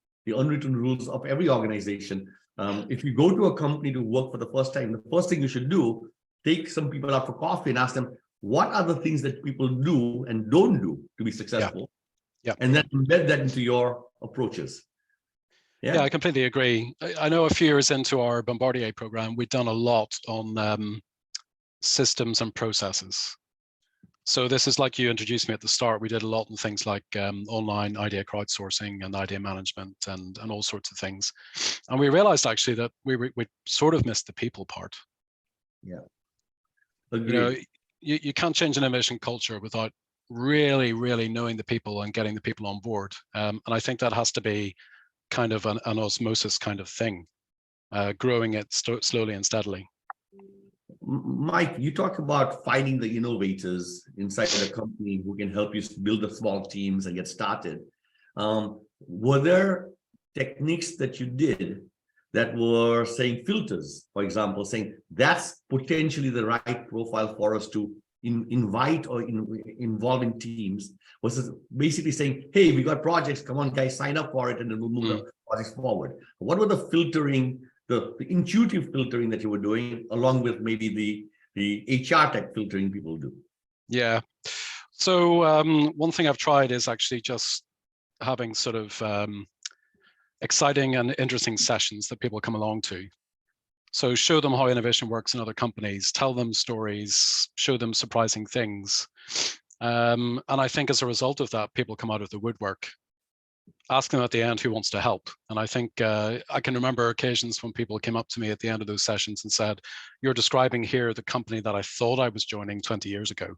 of every organization. If you go to a company to work for the first time, the first thing you should do, take some people out for coffee and ask them, what are the things that people do and don't do to be successful? Yeah. And then embed that into your approaches. Yeah, I completely agree. I know a few years into our Bombardier program, we've done a lot on systems and processes. So this is like you introduced me at the start. We did a lot on things like online idea crowdsourcing and idea management and all sorts of things. And we realized actually that we sort of missed the people part. Yeah. Agreed. You know, you can't change an innovation culture without really, really knowing the people and getting the people on board. And I think that has to be kind of an osmosis kind of thing, growing it slowly and steadily. Mike, you talk about finding the innovators inside the company who can help you build the small teams and get started. Were there techniques that you did that were saying filters, for example, saying that's potentially the right profile for us to invite or involve in teams, versus basically saying, hey, we got projects, come on guys, sign up for it, and then we'll move the projects forward? What were the filtering, the intuitive filtering that you were doing, along with maybe the HR tech filtering people do? Yeah. So one thing I've tried is actually just having sort of exciting and interesting sessions that people come along to. So show them how innovation works in other companies, tell them stories, show them surprising things. And I think as a result of that, people come out of the woodwork. Ask them at the end who wants to help. And I think I can remember occasions when people came up to me at the end of those sessions and said, you're describing here the company that I thought I was joining 20 years ago.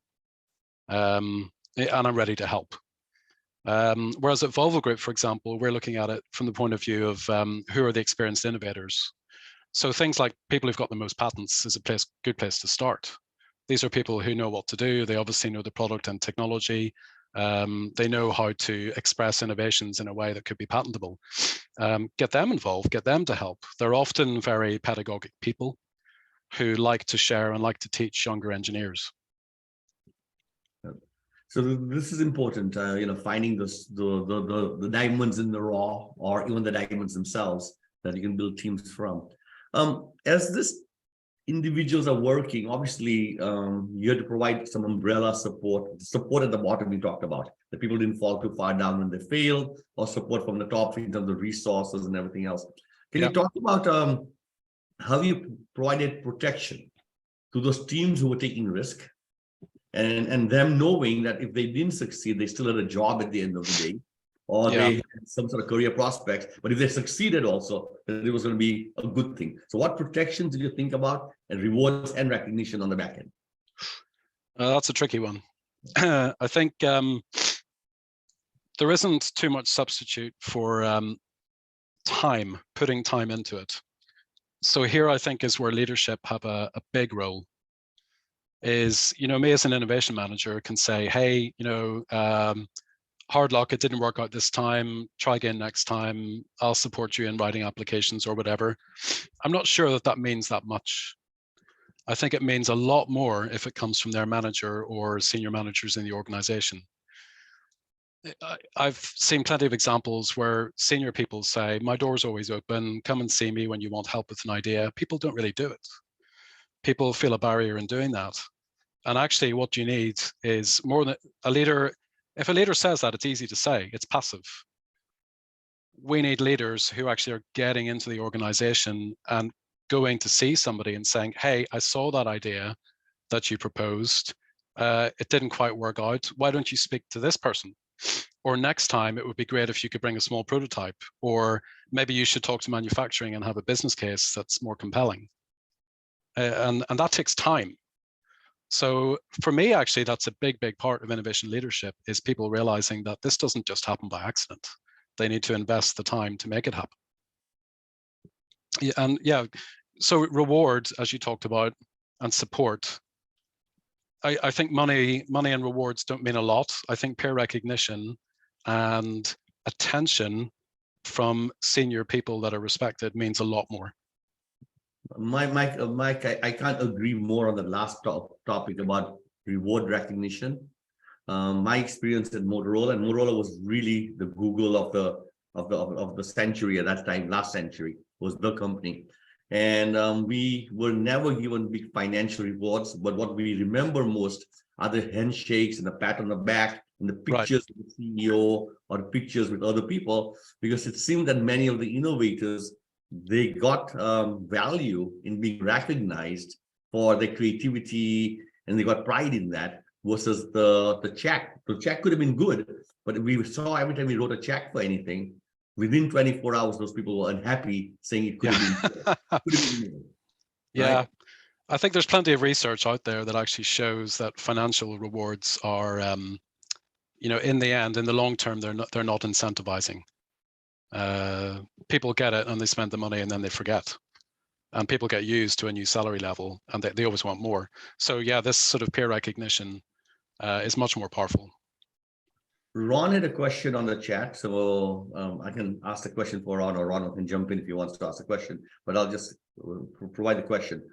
And I'm ready to help. Whereas at Volvo Group, for example, we're looking at it from the point of view of who are the experienced innovators. So things like people who've got the most patents is a good place to start. These are people who know what to do. They obviously know the product and technology. They know how to express innovations in a way that could be patentable. Get them involved, get them to help. They're often very pedagogic people who like to share and like to teach younger engineers. So this is important, finding the diamonds in the raw, or even the diamonds themselves that you can build teams from. As this individuals are working, obviously you have to provide some umbrella support at the bottom we talked about, the people didn't fall too far down when they failed, or support from the top in terms of resources and everything else. Can you talk about how you provided protection to those teams who were taking risk, and them knowing that if they didn't succeed, they still had a job at the end of the day, or they had some sort of career prospects, but if they succeeded also, then it was going to be a good thing. So what protections did you think about, and rewards and recognition on the back end? That's a tricky one. I think there isn't too much substitute for time, putting time into it. So here I think is where leadership have a big role. Is, me as an innovation manager can say, hey, hard luck, it didn't work out this time, try again next time, I'll support you in writing applications or whatever. I'm not sure that that means that much. I think it means a lot more if it comes from their manager or senior managers in the organization. I've seen plenty of examples where senior people say, my door's always open, come and see me when you want help with an idea. People don't really do it. People feel a barrier in doing that. And actually what you need is more than a leader. If a leader says that, it's easy to say, it's passive. We need leaders who actually are getting into the organization and going to see somebody and saying, hey, I saw that idea that you proposed. It didn't quite work out. Why don't you speak to this person? Or next time, it would be great if you could bring a small prototype, or maybe you should talk to manufacturing and have a business case that's more compelling. And that takes time. So for me, actually, that's a big, big part of innovation leadership, is people realizing that this doesn't just happen by accident. They need to invest the time to make it happen. So reward, as you talked about, and support. I think money and rewards don't mean a lot. I think peer recognition and attention from senior people that are respected means a lot more. Mike, I can't agree more on the last topic about reward recognition. My experience at Motorola, and Motorola was really the Google of the century at that time. Last century was the company, and we were never given big financial rewards. But what we remember most are the handshakes and the pat on the back and the pictures with the CEO or the pictures with other people, because it seemed that many of the innovators, they got value in being recognized for their creativity, and they got pride in that, versus the check. The check could have been good, but we saw every time we wrote a check for anything, within 24 hours, those people were unhappy, saying it could have been more. Yeah. Right? I think there's plenty of research out there that actually shows that financial rewards are, in the end, in the long term, they're not incentivizing. People get it and they spend the money and then they forget, and people get used to a new salary level and they always want more. So yeah, this sort of peer recognition is much more powerful. Ron had a question on the chat, so I can ask the question for Ron, or Ron can jump in if he wants to ask the question, but I'll just provide the question.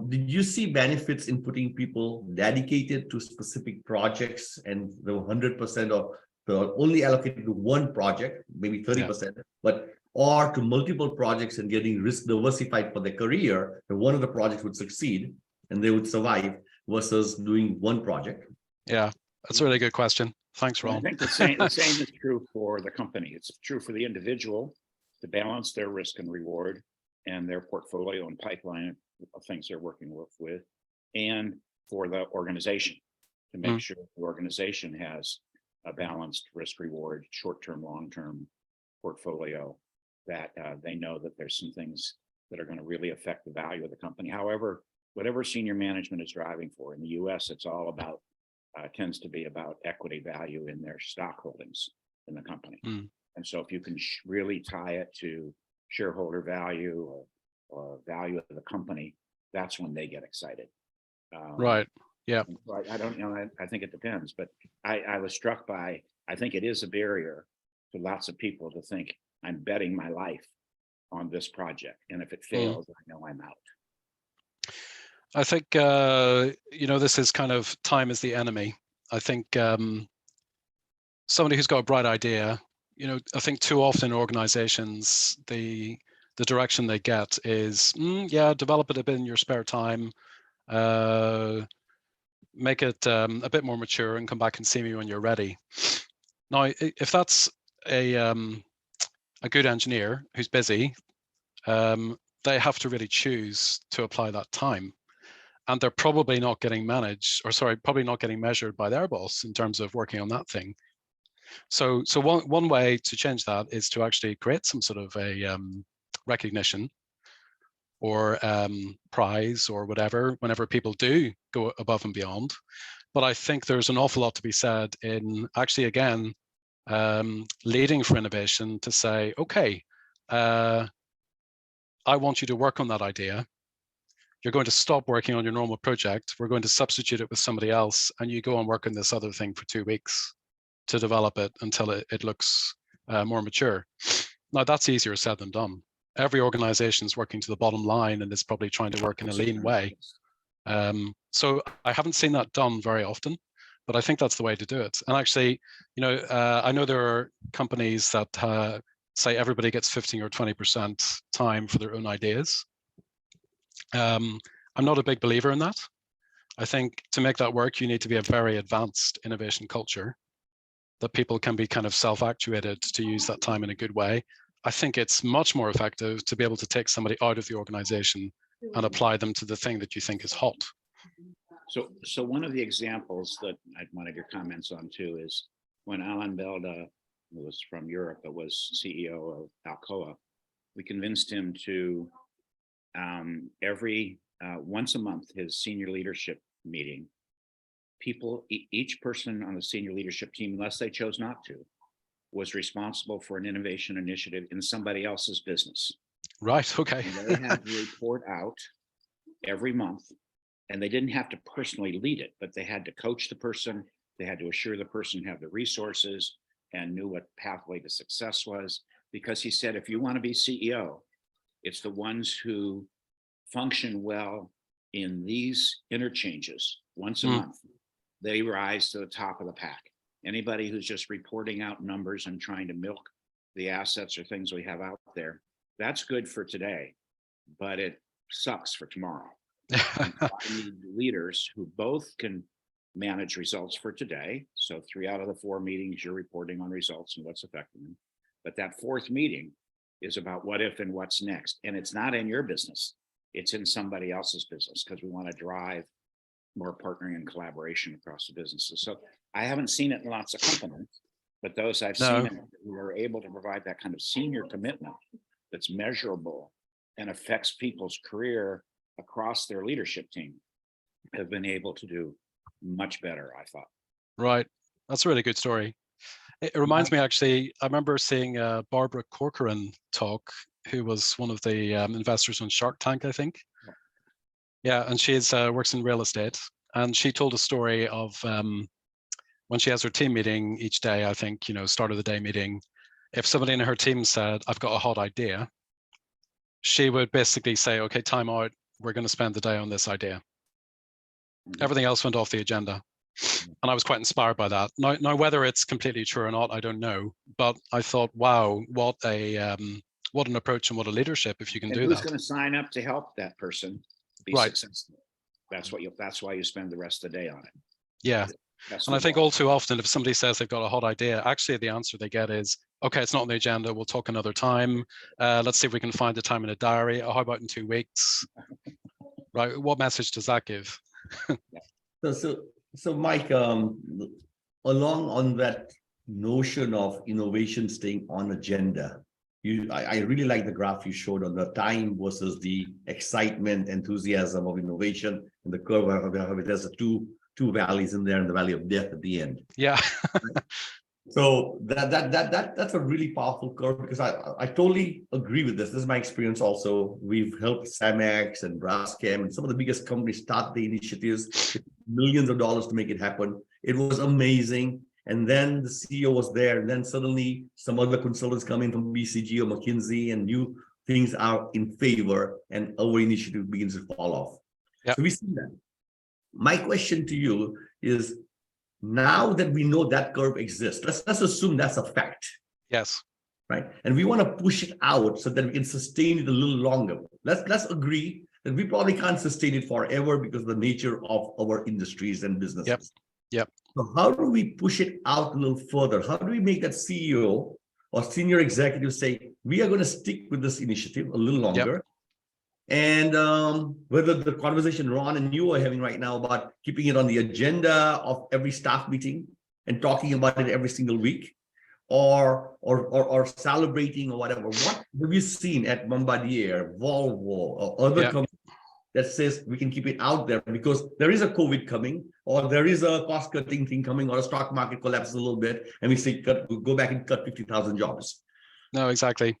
Did you see benefits in putting people dedicated to specific projects, and the 100% of only allocated to one project, maybe 30%, or to multiple projects and getting risk diversified for their career, and one of the projects would succeed and they would survive, versus doing one project? Yeah, that's a really good question. Thanks, Ron. I think the same is true for the company. It's true for the individual to balance their risk and reward and their portfolio and pipeline of things they're working with, and for the organization to make sure the organization has a balanced risk reward, short-term, long-term portfolio, that they know that there's some things that are going to really affect the value of the company. However, whatever senior management is driving for, in the US, it's all about, tends to be about equity value in their stock holdings in the company. And so if you can really tie it to shareholder value or value of the company, that's when they get excited. Right. Yeah. I don't know. I think it depends, but I was struck by, I think it is a barrier to lots of people to think, I'm betting my life on this project, and if it fails, I know I'm out. I think, this is kind of time is the enemy. I think somebody who's got a bright idea, I think too often organizations, the direction they get is, develop it a bit in your spare time. make it a bit more mature and come back and see me when you're ready. Now, if that's a good engineer who's busy, they have to really choose to apply that time. And they're probably not getting probably not getting measured by their boss in terms of working on that thing. So one way to change that is to actually create some sort of a recognition or prize or whatever, whenever people do go above and beyond. But I think there's an awful lot to be said in actually, again, leading for innovation to say, okay, I want you to work on that idea. You're going to stop working on your normal project. We're going to substitute it with somebody else, and you go and work on this other thing for 2 weeks to develop it until it looks more mature. Now, that's easier said than done. Every organization is working to the bottom line and is probably trying to work in a lean way. So I haven't seen that done very often, but I think that's the way to do it. And actually, I know there are companies that say everybody gets 15 or 20% time for their own ideas. I'm not a big believer in that. I think to make that work, you need to be a very advanced innovation culture that people can be kind of self-actuated to use that time in a good way. I think it's much more effective to be able to take somebody out of the organization and apply them to the thing that you think is hot. So one of the examples that I wanted your comments on too is when Alan Belda, who was from Europe, but was CEO of Alcoa, we convinced him to once a month, his senior leadership meeting, each person on the senior leadership team, unless they chose not to, was responsible for an innovation initiative in somebody else's business. Right, okay. And they had to report out every month, and they didn't have to personally lead it, but they had to coach the person. They had to assure the person had the resources and knew what pathway to success was. Because he said, if you want to be CEO, it's the ones who function well in these interchanges once a month. They rise to the top of the pack. Anybody who's just reporting out numbers and trying to milk the assets or things we have out there, that's good for today, but it sucks for tomorrow. I need leaders who both can manage results for today. So 3 out of the 4 meetings, you're reporting on results and what's affecting them. But that 4th meeting is about what if and what's next. And it's not in your business. It's in somebody else's business, because we want to drive more partnering and collaboration across the businesses. So I haven't seen it in lots of companies, but those I've seen it, who are able to provide that kind of senior commitment that's measurable and affects people's career across their leadership team, have been able to do much better, I thought. Right. That's a really good story. It reminds me, actually, I remember seeing Barbara Corcoran talk, who was one of the investors on Shark Tank, I think. Yeah, and she works in real estate. And she told a story of when she has her team meeting each day, I think, start of the day meeting, if somebody in her team said, I've got a hot idea, she would basically say, okay, time out, we're going to spend the day on this idea. Everything else went off the agenda. And I was quite inspired by that. Now, whether it's completely true or not, I don't know. But I thought, wow, what an approach and what a leadership if you can do that. Who's going to sign up to help that person be successful? That's why you spend the rest of the day on it. Yeah. And I think all too often, if somebody says they've got a hot idea, actually the answer they get is, okay, it's not on the agenda. We'll talk another time. Let's see if we can find the time in a diary. Or how about in 2 weeks? Right. What message does that give? So Mike, along on that notion of innovation staying on agenda, I really like the graph you showed on the time versus the excitement, enthusiasm of innovation, and the curve of it has two valleys in there and the valley of death at the end. Yeah. So that's a really powerful curve, because I totally agree with this. This is my experience also. We've helped Samex and Braskem and some of the biggest companies start the initiatives, millions of dollars to make it happen. It was amazing. And then the CEO was there, and then suddenly some other consultants come in from BCG or McKinsey, and new things are in favor, and our initiative begins to fall off. Yep. So we see that. My question to you is, now that we know that curve exists, let's assume that's a fact. Yes. Right. And we want to push it out so that we can sustain it a little longer. Let's agree then we probably can't sustain it forever because of the nature of our industries and businesses. Yep. So how do we push it out a little further? How do we make that CEO or senior executive say, we are going to stick with this initiative a little longer? And whether the conversation Ron and you are having right now about keeping it on the agenda of every staff meeting and talking about it every single week, or celebrating or whatever. What have you seen at Bombardier, Volvo, or other companies that says we can keep it out there because there is a COVID coming, or there is a cost-cutting thing coming, or a stock market collapses a little bit, and we say go back and cut 50,000 jobs? No, exactly.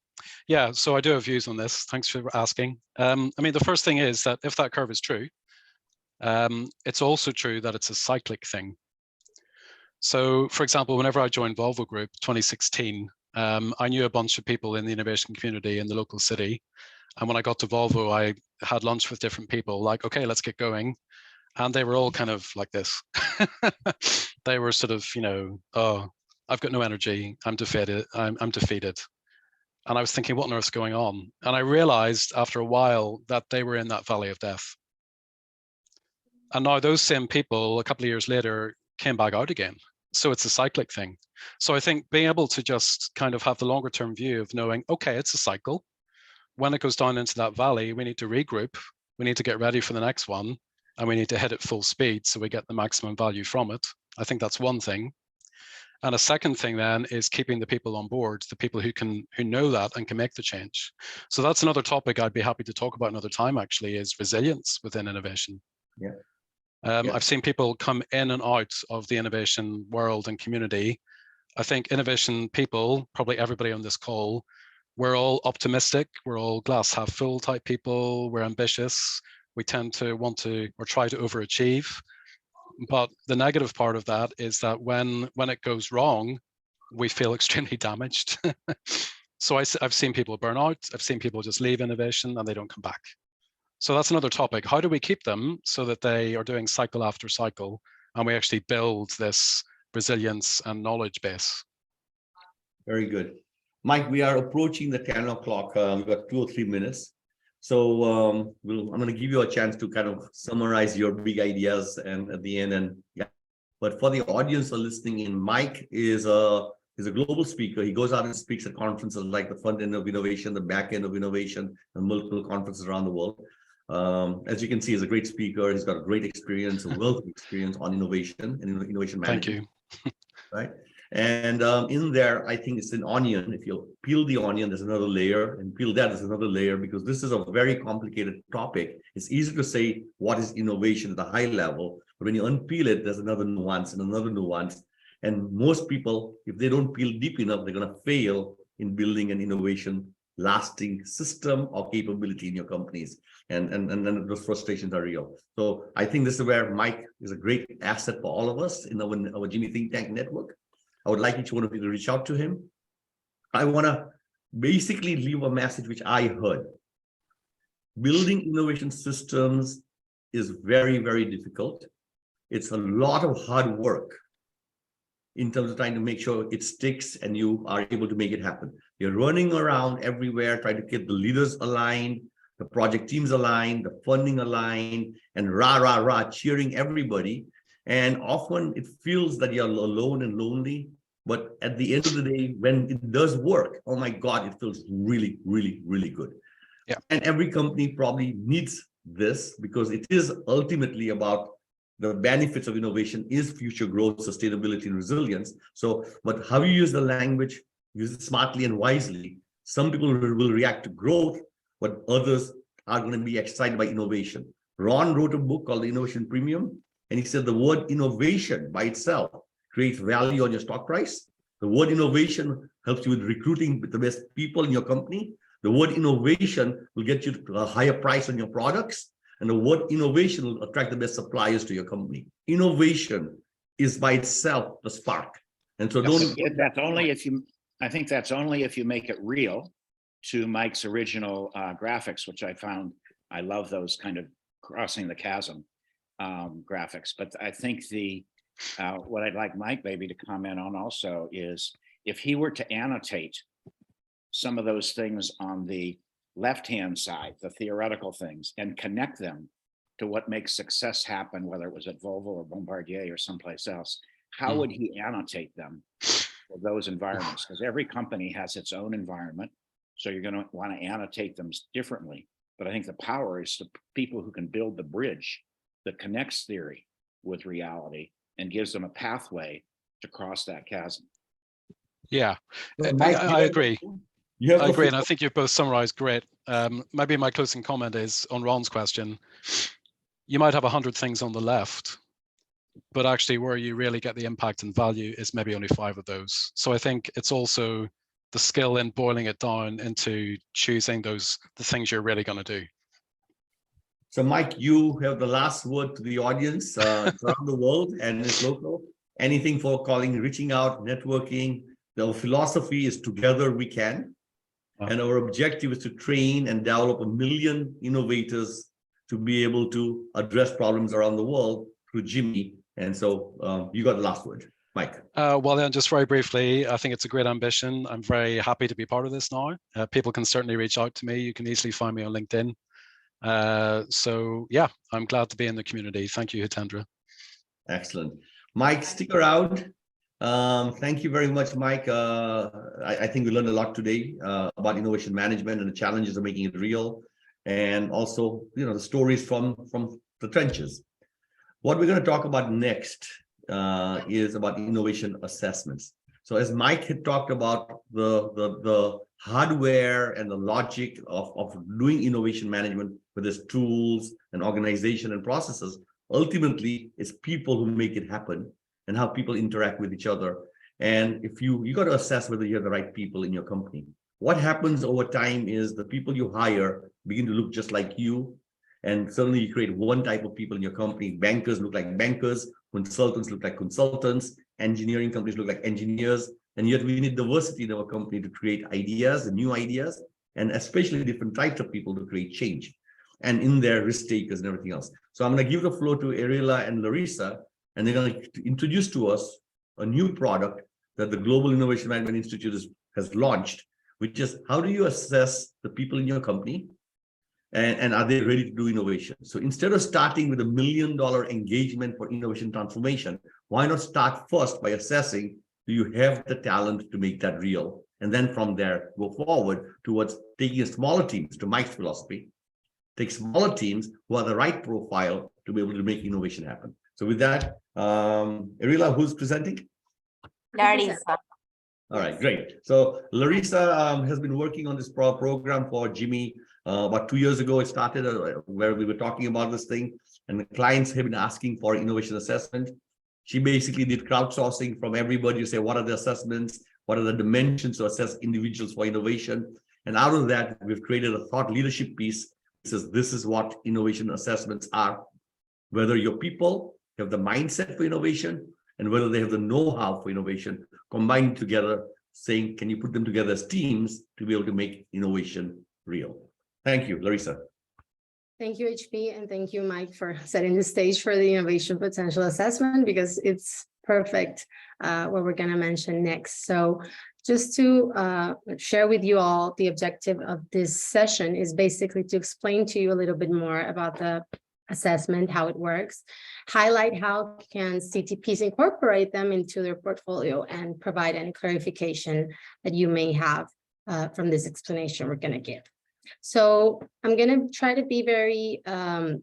Yeah, so I do have views on this. Thanks for asking. I mean, the first thing is that if that curve is true, it's also true that it's a cyclic thing. So, for example, whenever I joined Volvo Group 2016, I knew a bunch of people in the innovation community in the local city. And when I got to Volvo, I had lunch with different people like, okay, let's get going. And they were all kind of like this. They were sort of, you know, oh, I've got no energy. I'm defeated. I'm defeated. And I was thinking, what on earth's going on? And I realized after a while that they were in that valley of death. And now those same people, a couple of years later, came back out again. So it's a cyclic thing. So I think being able to just kind of have the longer term view of knowing, okay, it's a cycle. When it goes down into that valley, we need to regroup. We need to get ready for the next one. And we need to hit it full speed so we get the maximum value from it. I think that's one thing. And a second thing then is keeping the people on board, the people who know that and can make the change. So that's another topic I'd be happy to talk about another time, actually, is resilience within innovation. Yeah. I've seen people come in and out of the innovation world and community. I think innovation people, probably everybody on this call, we're all optimistic. We're all glass half full type people. We're ambitious. We tend to want to or try to overachieve. But the negative part of that is that when it goes wrong, we feel extremely damaged. So I've seen people burn out. I've seen people just leave innovation and they don't come back. So that's another topic. How do we keep them so that they are doing cycle after cycle and we actually build this resilience and knowledge base? Very good. Mike, we are approaching the 10 o'clock. We've got 2 or 3 minutes. So I'm going to give you a chance to kind of summarize your big ideas and at the end. And yeah, but for the audience who are listening in, Mike is a global speaker. He goes out and speaks at conferences like the front end of innovation, the back end of innovation, and multiple conferences around the world. As you can see, he's a great speaker. He's got a great experience, a wealth of experience on innovation and innovation management. Thank you. Right. And in there, I think it's an onion. If you peel the onion, there's another layer, and peel that, there's another layer, because this is a very complicated topic. It's easy to say what is innovation at the high level, but when you unpeel it, there's another nuance and another nuance. And most people, if they don't peel deep enough, they're going to fail in building an innovation lasting system or capability in your companies. And those frustrations are real. So I think this is where Mike is a great asset for all of us in our GIMI Think Tank network. I would like each one of you to reach out to him. I want to basically leave a message which I heard. Building innovation systems is very, very difficult. It's a lot of hard work in terms of trying to make sure it sticks and you are able to make it happen. You're running around everywhere, trying to get the leaders aligned, the project teams aligned, the funding aligned, and rah, rah, rah, cheering everybody. And often it feels that you're alone and lonely. But at the end of the day, when it does work, oh my God, it feels really, really, really good. Yeah. And every company probably needs this because it is ultimately about the benefits of innovation is future growth, sustainability, and resilience. So, but how you use the language, use it smartly and wisely. Some people will react to growth, but others are going to be excited by innovation. Ron wrote a book called The Innovation Premium, and he said the word innovation by itself creates value on your stock price. The word innovation helps you with recruiting the best people in your company. The word innovation will get you to a higher price on your products. And the word innovation will attract the best suppliers to your company. Innovation is by itself the spark. And so that's only if you, I think that's only if you make it real to Mike's original graphics, which I found, I love those kind of crossing the chasm graphics. But I think what I'd like Mike maybe to comment on also is if he were to annotate some of those things on the left-hand side, the theoretical things, and connect them to what makes success happen, whether it was at Volvo or Bombardier or someplace else, how would he annotate them for those environments? Because every company has its own environment. So you're going to want to annotate them differently. But I think the power is the people who can build the bridge that connects theory with reality and gives them a pathway to cross that chasm. Yeah, So, Mike, I agree. You have I the agree, floor. and I think you've both summarized great. Maybe my closing comment is on Ron's question. You might have 100 things on the left, but actually where you really get the impact and value is maybe only 5 of those. So I think it's also the skill in boiling it down into choosing the things you're really going to do. So, Mike, you have the last word to the audience. It's around the world and it's local. Anything for calling, reaching out, networking. The philosophy is together we can. And our objective is to train and develop 1 million innovators to be able to address problems around the world through GIMI. And so you got the last word, Mike. Well, then just very briefly, I think it's a great ambition. I'm very happy to be part of this now. People can certainly reach out to me. You can easily find me on LinkedIn. So yeah, I'm glad to be in the community. Thank you, Hitendra. Excellent. Mike, stick around. Thank you very much, Mike. I think we learned a lot today about innovation management and the challenges of making it real, and also, the stories from the trenches. What we're going to talk about next is about innovation assessments. So as Mike had talked about the hardware and the logic of doing innovation management with its tools and organization and processes, ultimately it's people who make it happen and how people interact with each other. And if you got to assess whether you have the right people in your company. What happens over time is the people you hire begin to look just like you. And suddenly you create one type of people in your company. Bankers look like bankers, consultants look like consultants, engineering companies look like engineers. And yet we need diversity in our company to create ideas and new ideas, and especially different types of people to create change, and in their risk takers and everything else. So I'm going to give the floor to Ariela and Larissa, and they're going to introduce to us a new product that the Global Innovation Management Institute has launched, which is how do you assess the people in your company, and are they ready to do innovation? So instead of starting with $1 million engagement for innovation transformation, why not start first by assessing, do you have the talent to make that real? And then from there, go forward towards taking smaller teams, to Mike's philosophy, take smaller teams who are the right profile to be able to make innovation happen. So with that, Ariela, who's presenting? Larissa. All right, great. So Larissa has been working on this program for GIMI. About 2 years ago, it started where we were talking about this thing, and the clients have been asking for innovation assessment. She basically did crowdsourcing from everybody to say, what are the assessments? What are the dimensions to assess individuals for innovation? And out of that, we've created a thought leadership piece. It says, this is what innovation assessments are. Whether your people have the mindset for innovation and whether they have the know-how for innovation, combined together, saying, can you put them together as teams to be able to make innovation real? Thank you, Larissa. Thank you, HP, and thank you, Mike, for setting the stage for the innovation potential assessment, because it's perfect what we're going to mention next. So just to share with you all, the objective of this session is basically to explain to you a little bit more about the assessment, how it works, highlight how can CTPs incorporate them into their portfolio, and provide any clarification that you may have from this explanation we're going to give. So I'm going to try to be very to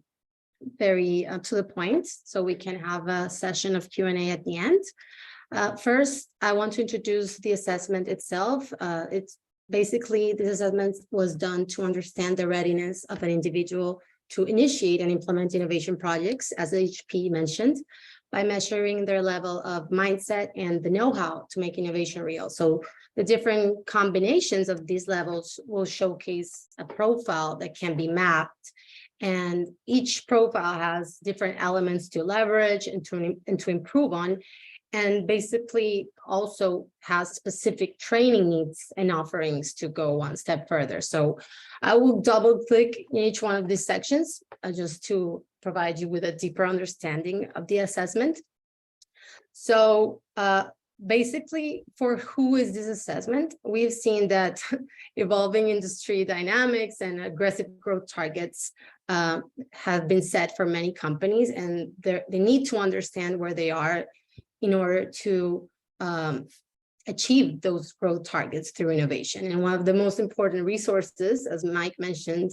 the point, so we can have a session of Q&A at the end. First, I want to introduce the assessment itself. It's basically, this assessment was done to understand the readiness of an individual to initiate and implement innovation projects, as HP mentioned, by measuring their level of mindset and the know-how to make innovation real. So the different combinations of these levels will showcase a profile that can be mapped, and each profile has different elements to leverage and to improve on, and basically also has specific training needs and offerings to go one step further. So I will double click in each one of these sections just to provide you with a deeper understanding of the assessment. So basically, for who is this assessment? We've seen that evolving industry dynamics and aggressive growth targets have been set for many companies, and they need to understand where they are in order to achieve those growth targets through innovation. And one of the most important resources, as Mike mentioned,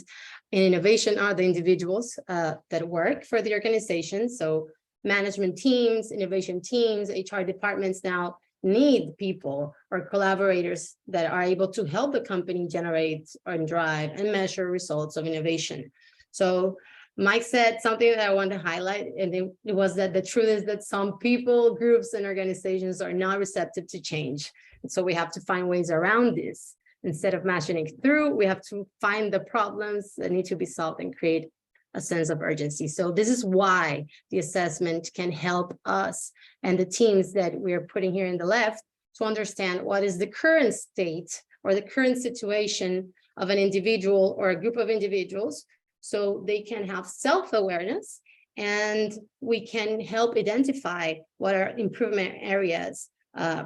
in innovation are the individuals that work for the organization. So management teams, innovation teams, HR departments now need people or collaborators that are able to help the company generate and drive and measure results of innovation. So Mike said something that I want to highlight, and it was that the truth is that some people, groups, and organizations are not receptive to change. And so we have to find ways around this. Instead of mashing it through, we have to find the problems that need to be solved and create a sense of urgency. So this is why the assessment can help us and the teams that we're putting here in the left to understand what is the current state or the current situation of an individual or a group of individuals, so they can have self-awareness and we can help identify what are improvement areas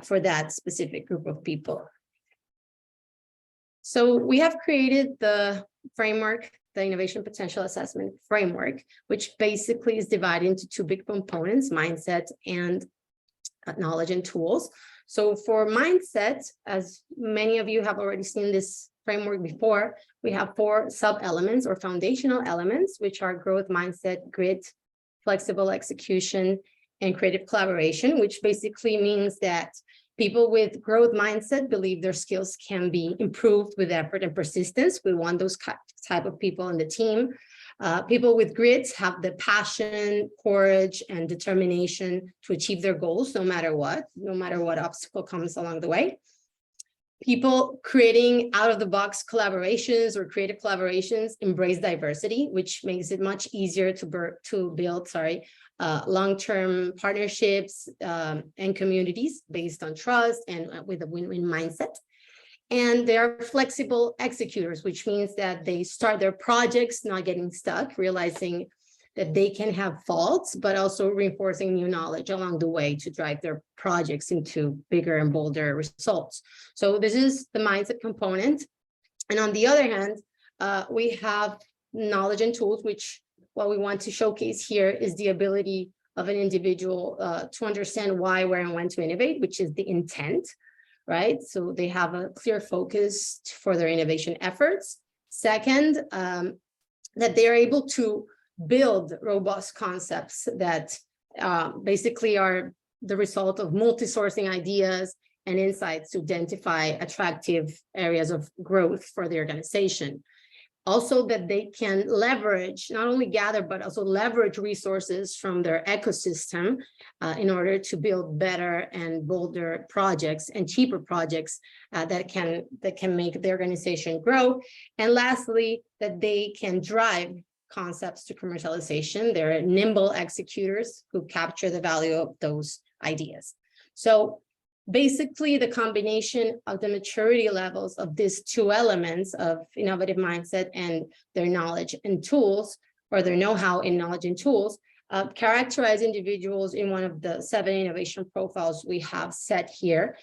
for that specific group of people. So we have created the framework, the Innovation Potential Assessment Framework, which basically is divided into two big components, mindset and knowledge and tools. So for mindset, as many of you have already seen this framework before, we have 4 sub-elements or foundational elements, which are growth mindset, grit, flexible execution, and creative collaboration, which basically means that people with growth mindset believe their skills can be improved with effort and persistence. We want those type of people in the team. People with grit have the passion, courage, and determination to achieve their goals, no matter what obstacle comes along the way. People creating out-of-the-box collaborations or creative collaborations embrace diversity, which makes it much easier to build long-term partnerships and communities based on trust and with a win-win mindset. And they are flexible executors, which means that they start their projects not getting stuck, realizing that they can have faults, but also reinforcing new knowledge along the way to drive their projects into bigger and bolder results. So this is the mindset component. And on the other hand, we have knowledge and tools, which what we want to showcase here is the ability of an individual to understand why, where, and when to innovate, which is the intent, right? So they have a clear focus for their innovation efforts. Second, that they're able to build robust concepts that basically are the result of multi-sourcing ideas and insights to identify attractive areas of growth for the organization. Also that they can leverage, not only gather, but also leverage resources from their ecosystem in order to build better and bolder projects and cheaper projects that can make the organization grow. And lastly, that they can drive concepts to commercialization. They're nimble executors who capture the value of those ideas. So basically, the combination of the maturity levels of these 2 elements of innovative mindset and their knowledge and tools, or their know-how in knowledge and tools, characterize individuals in one of the 7 innovation profiles we have set here.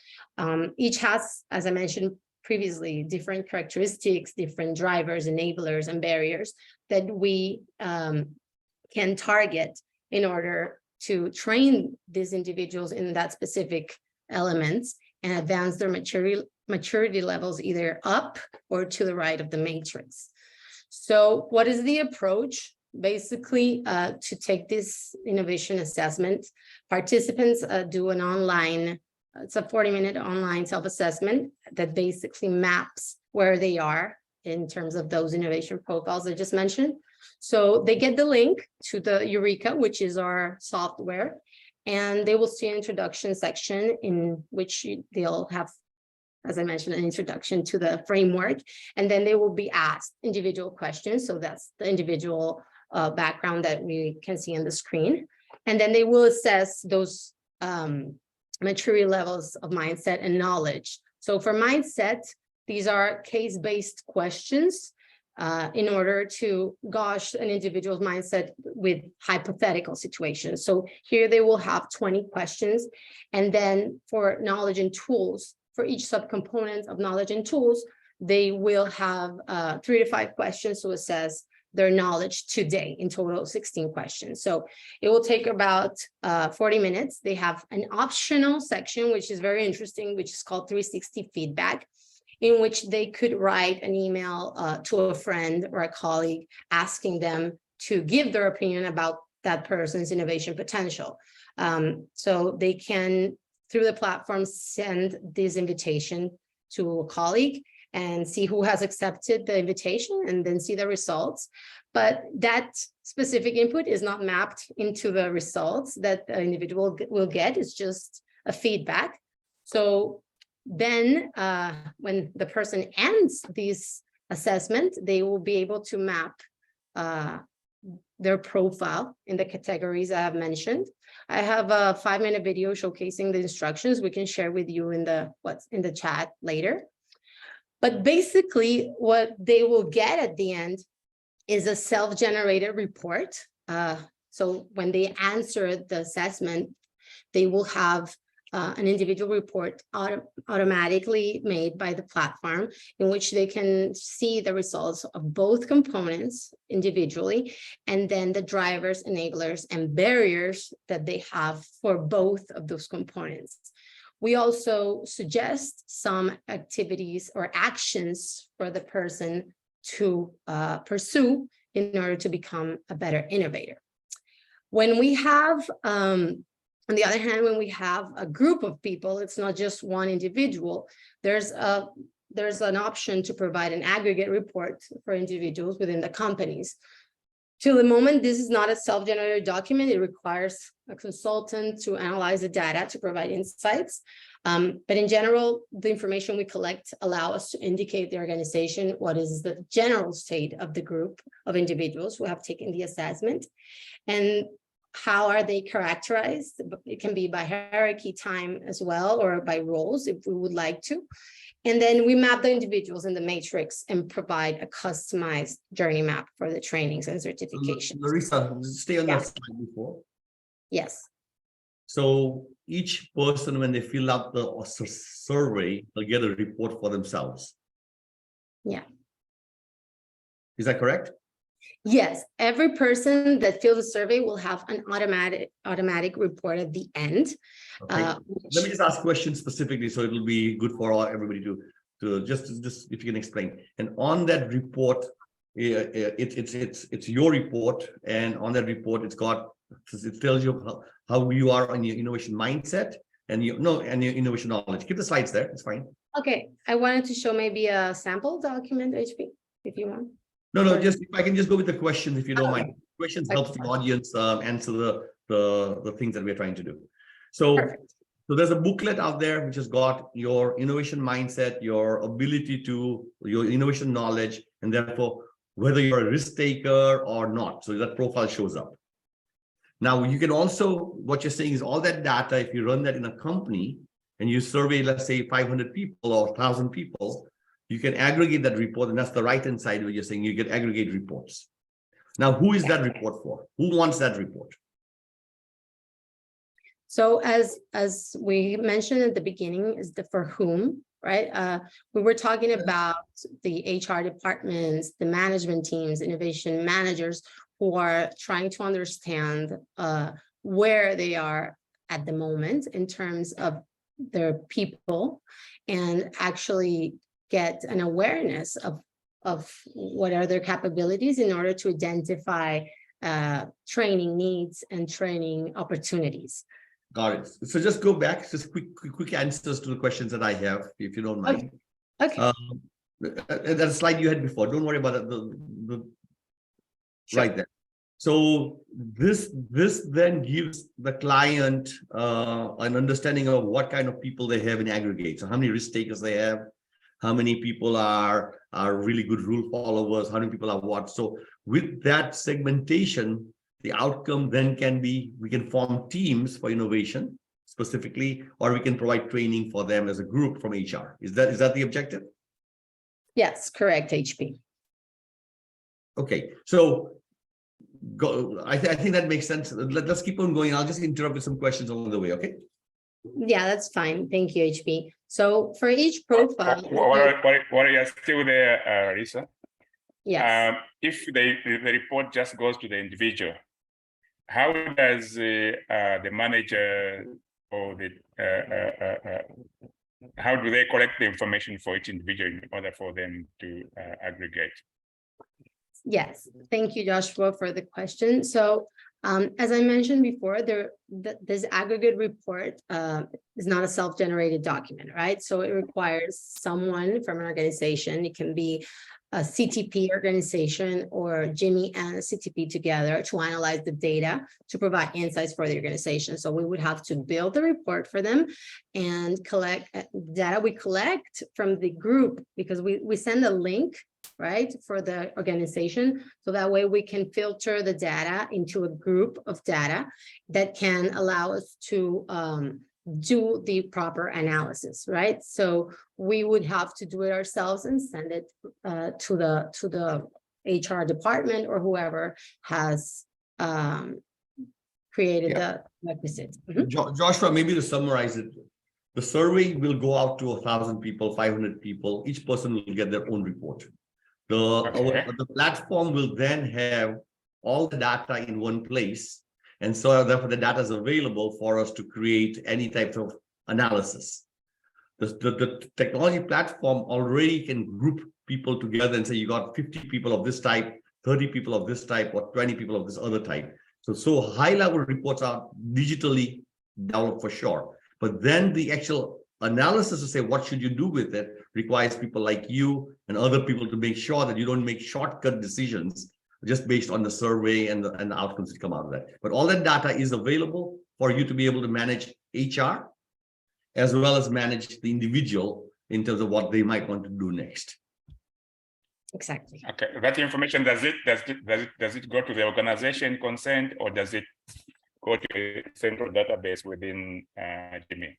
Each has, as I mentioned previously, different characteristics, different drivers, enablers, and barriers that we can target in order to train these individuals in that specific elements and advance their maturity levels either up or to the right of the matrix. So what is the approach? Basically, to take this innovation assessment, participants do an online, it's a 40-minute online self-assessment that basically maps where they are in terms of those innovation profiles I just mentioned. So they get the link to the Eureka, which is our software, and they will see an introduction section in which they'll have, as I mentioned, an introduction to the framework, and then they will be asked individual questions. So that's the individual background that we can see on the screen. And then they will assess those maturity levels of mindset and knowledge. So for mindset, these are case-based questions in order to gauge an individual's mindset with hypothetical situations. So here they will have 20 questions. And then for knowledge and tools, for each subcomponent of knowledge and tools, they will have 3 to 5 questions to assess their knowledge today, in total 16 questions. So it will take about 40 minutes. They have an optional section, which is very interesting, which is called 360 feedback, in which they could write an email to a friend or a colleague asking them to give their opinion about that person's innovation potential. So they can, through the platform, send this invitation to a colleague and see who has accepted the invitation and then see the results. But that specific input is not mapped into the results that the individual will get. It's just a feedback. So then when the person ends this assessment, they will be able to map their profile in the categories I have mentioned. I have a 5-minute video showcasing the instructions. We can share with you in the chat later. But basically, what they will get at the end is a self-generated report. So when they answer the assessment, they will have an individual report automatically made by the platform, in which they can see the results of both components individually, and then the drivers, enablers, and barriers that they have for both of those components. We also suggest some activities or actions for the person to pursue in order to become a better innovator. When we have, on the other hand, when we have a group of people, it's not just one individual, there's an option to provide an aggregate report for individuals within the companies. Till the moment, this is not a self-generated document. It requires a consultant to analyze the data to provide insights. But in general, the information we collect allow us to indicate the organization, what is the general state of the group of individuals who have taken the assessment, and how are they characterized. It can be by hierarchy, time as well, or by roles if we would like to. And then we map the individuals in the matrix and provide a customized journey map for the trainings and certifications. Larissa, stay on that slide before. Yes. So each person, when they fill out the survey, will get a report for themselves. Yeah. Is that correct? Yes, every person that fills the survey will have an automatic report at the end. Okay. Let me just ask questions specifically, so it will be good for everybody to just if you can explain. And on that report, it's your report, and on that report, it tells you how you are on your innovation mindset and your innovation knowledge. Keep the slides there. It's fine. Okay, I wanted to show maybe a sample document, HP, if you want. No, just if I can just go with the questions, if you don't mind. Okay. Questions helps the audience answer the things that we're trying to do. So, Perfect. so there's a booklet out there which has got your innovation mindset, your ability to, your innovation knowledge, and therefore whether you're a risk taker or not. So that profile shows up. Now you can also, what you're saying is all that data, if you run that in a company and you survey, let's say 500 people or 1,000 people, you can aggregate that report, and that's the right-hand side where you're saying you get aggregate reports. Now, who is that report for? Who wants that report? So as we mentioned at the beginning, is the for whom, right? We were talking about the HR departments, the management teams, innovation managers who are trying to understand where they are at the moment in terms of their people, and actually get an awareness of what are their capabilities in order to identify training needs and training opportunities. Got it. So just go back, just quick answers to the questions that I have, if you don't mind. Okay. That slide you had before, don't worry about it, Sure. Right there. So this then gives the client an understanding of what kind of people they have in aggregate. So how many risk takers they have, how many people are really good rule followers, how many people are what. So with that segmentation, the outcome then can be, we can form teams for innovation specifically, or we can provide training for them as a group from HR. Is that the objective? Yes, correct, HP. Okay, so go. I think that makes sense. Let's keep on going. I'll just interrupt with some questions along the way. Okay. Yeah, that's fine. Thank you, HP. So for each profile, While you're still there, Lisa, yes. if the report just goes to the individual, how does the manager or the how do they collect the information for each individual in order for them to aggregate? Yes, thank you, Joshua, for the question. So as I mentioned before, this aggregate report is not a self-generated document, right? So it requires someone from an organization. It can be a CTP organization or GIMI and a CTP together to analyze the data to provide insights for the organization. So we would have to build the report for them and collect data we collect from the group, because we send a link, right, for the organization. So that way we can filter the data into a group of data that can allow us to do the proper analysis, right? So we would have to do it ourselves and send it to the HR department or whoever has created the requisite. Joshua, maybe to summarize it, the survey will go out to 1,000 people, 500 people. Each person will get their own report. The platform will then have all the data in one place. And so therefore the data is available for us to create any type of analysis. The technology platform already can group people together and say, you got 50 people of this type, 30 people of this type, or 20 people of this other type. So high-level reports are digitally developed for sure. But then the actual analysis to say, what should you do with it, requires people like you and other people to make sure that you don't make shortcut decisions just based on the survey and the outcomes that come out of that. But all that data is available for you to be able to manage HR as well as manage the individual in terms of what they might want to do next. Exactly. Okay, that information, does it go to the organization concerned, or does it go to a central database within GIMI?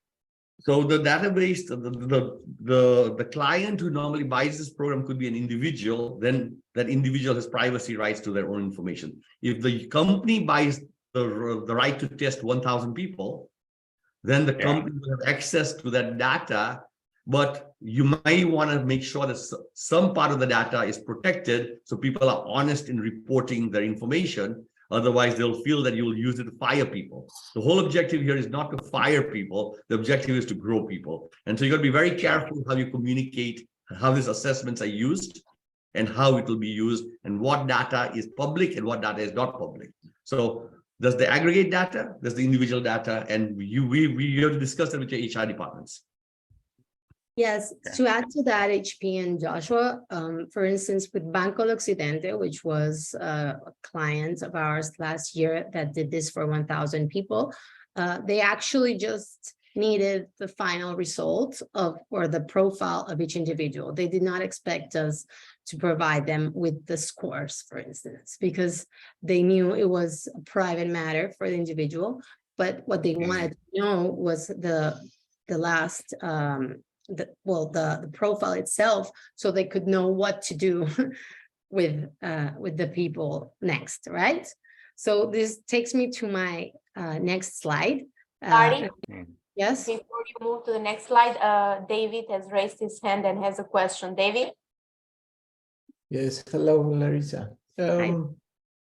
So the database, the client who normally buys this program could be an individual. Then that individual has privacy rights to their own information. If the company buys the right to test 1,000 people, then the company will have access to that data. But you might want to make sure that some part of the data is protected, so people are honest in reporting their information. Otherwise, they'll feel that you'll use it to fire people. The whole objective here is not to fire people. The objective is to grow people. And so you got to be very careful how you communicate, how these assessments are used and how it will be used and what data is public and what data is not public. So there's the aggregate data, there's the individual data, and we have to discuss that with your HR departments. Yes, to add to that, HP and Joshua, for instance, with Banco Occidente, which was a client of ours last year that did this for 1,000 people, they actually just needed the final result or the profile of each individual. They did not expect us to provide them with the scores, for instance, because they knew it was a private matter for the individual. But what they wanted to know was the last the profile itself, so they could know what to do with the people next, right? So this takes me to my next slide. Marty, yes. before you move to the next slide, David has raised his hand and has a question. David? Yes, hello, Larissa.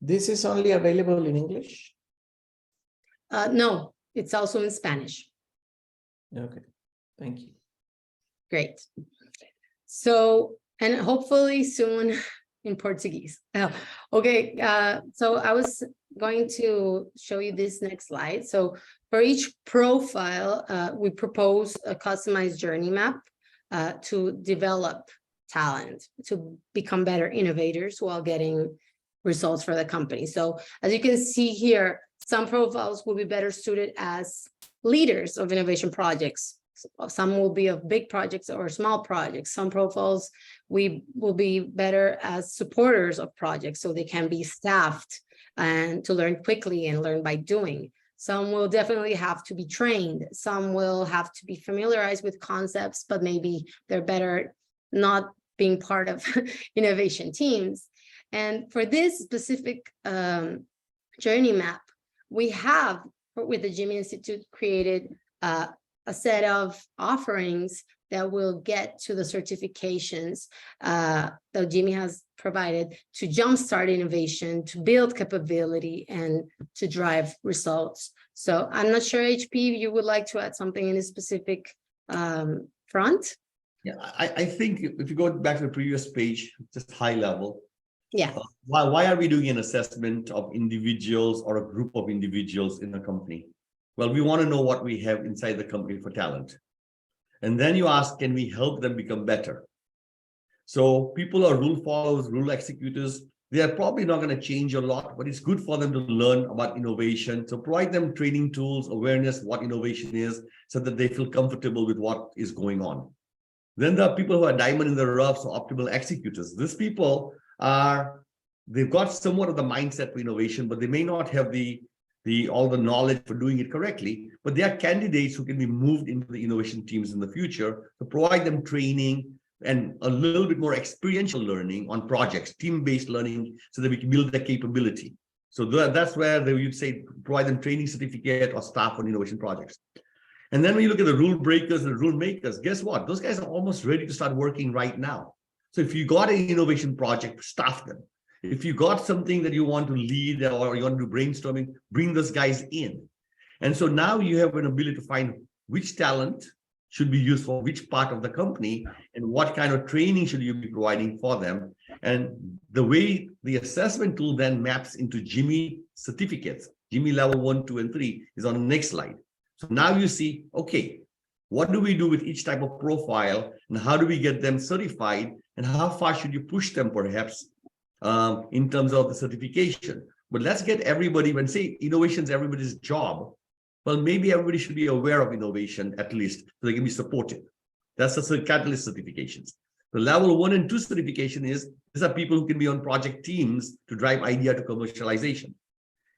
This is only available in English? No, it's also in Spanish. Okay, thank you. Great. So, and hopefully soon in Portuguese. Okay, so I was going to show you this next slide. So for each profile, we propose a customized journey map to develop talent, to become better innovators while getting results for the company. So as you can see here, some profiles will be better suited as leaders of innovation projects. Some will be of big projects or small projects. Some profiles we will be better as supporters of projects, so they can be staffed and to learn quickly and learn by doing. Some will definitely have to be trained. Some will have to be familiarized with concepts, but maybe they're better not being part of innovation teams. And for this specific journey map, we have, with the GIMI Institute, created a set of offerings that will get to the certifications that GIMI has provided to jumpstart innovation, to build capability, and to drive results. So I'm not sure, HP, you would like to add something in a specific front? Yeah, I think if you go back to the previous page, just high level. Yeah. Why are we doing an assessment of individuals or a group of individuals in a company? Well, we want to know what we have inside the company for talent. And then you ask, can we help them become better? So people are rule followers, rule executors. They are probably not going to change a lot, but it's good for them to learn about innovation. So provide them training tools, awareness, what innovation is, so that they feel comfortable with what is going on. Then there are people who are diamond in the rough, so optimal executors. These people they've got somewhat of the mindset for innovation, but they may not have all the knowledge for doing it correctly, but they are candidates who can be moved into the innovation teams in the future to provide them training and a little bit more experiential learning on projects, team-based learning, so that we can build their capability. So that's where you'd say provide them training certificate or staff on innovation projects. And then when you look at the rule breakers and the rule makers, guess what? Those guys are almost ready to start working right now. So if you got an innovation project, staff them. If you got something that you want to lead or you want to do brainstorming, bring those guys in. And so now you have an ability to find which talent should be used for which part of the company and what kind of training should you be providing for them. And the way the assessment tool then maps into GIMI certificates, GIMI level 1, 2, and 3 is on the next slide. So now you see, okay, what do we do with each type of profile and how do we get them certified and how far should you push them perhaps in terms of the certification? But let's get everybody, when say innovation is everybody's job, well, maybe everybody should be aware of innovation at least, so they can be supported. That's the catalyst certifications. The level 1 and 2 certification these are people who can be on project teams to drive idea to commercialization.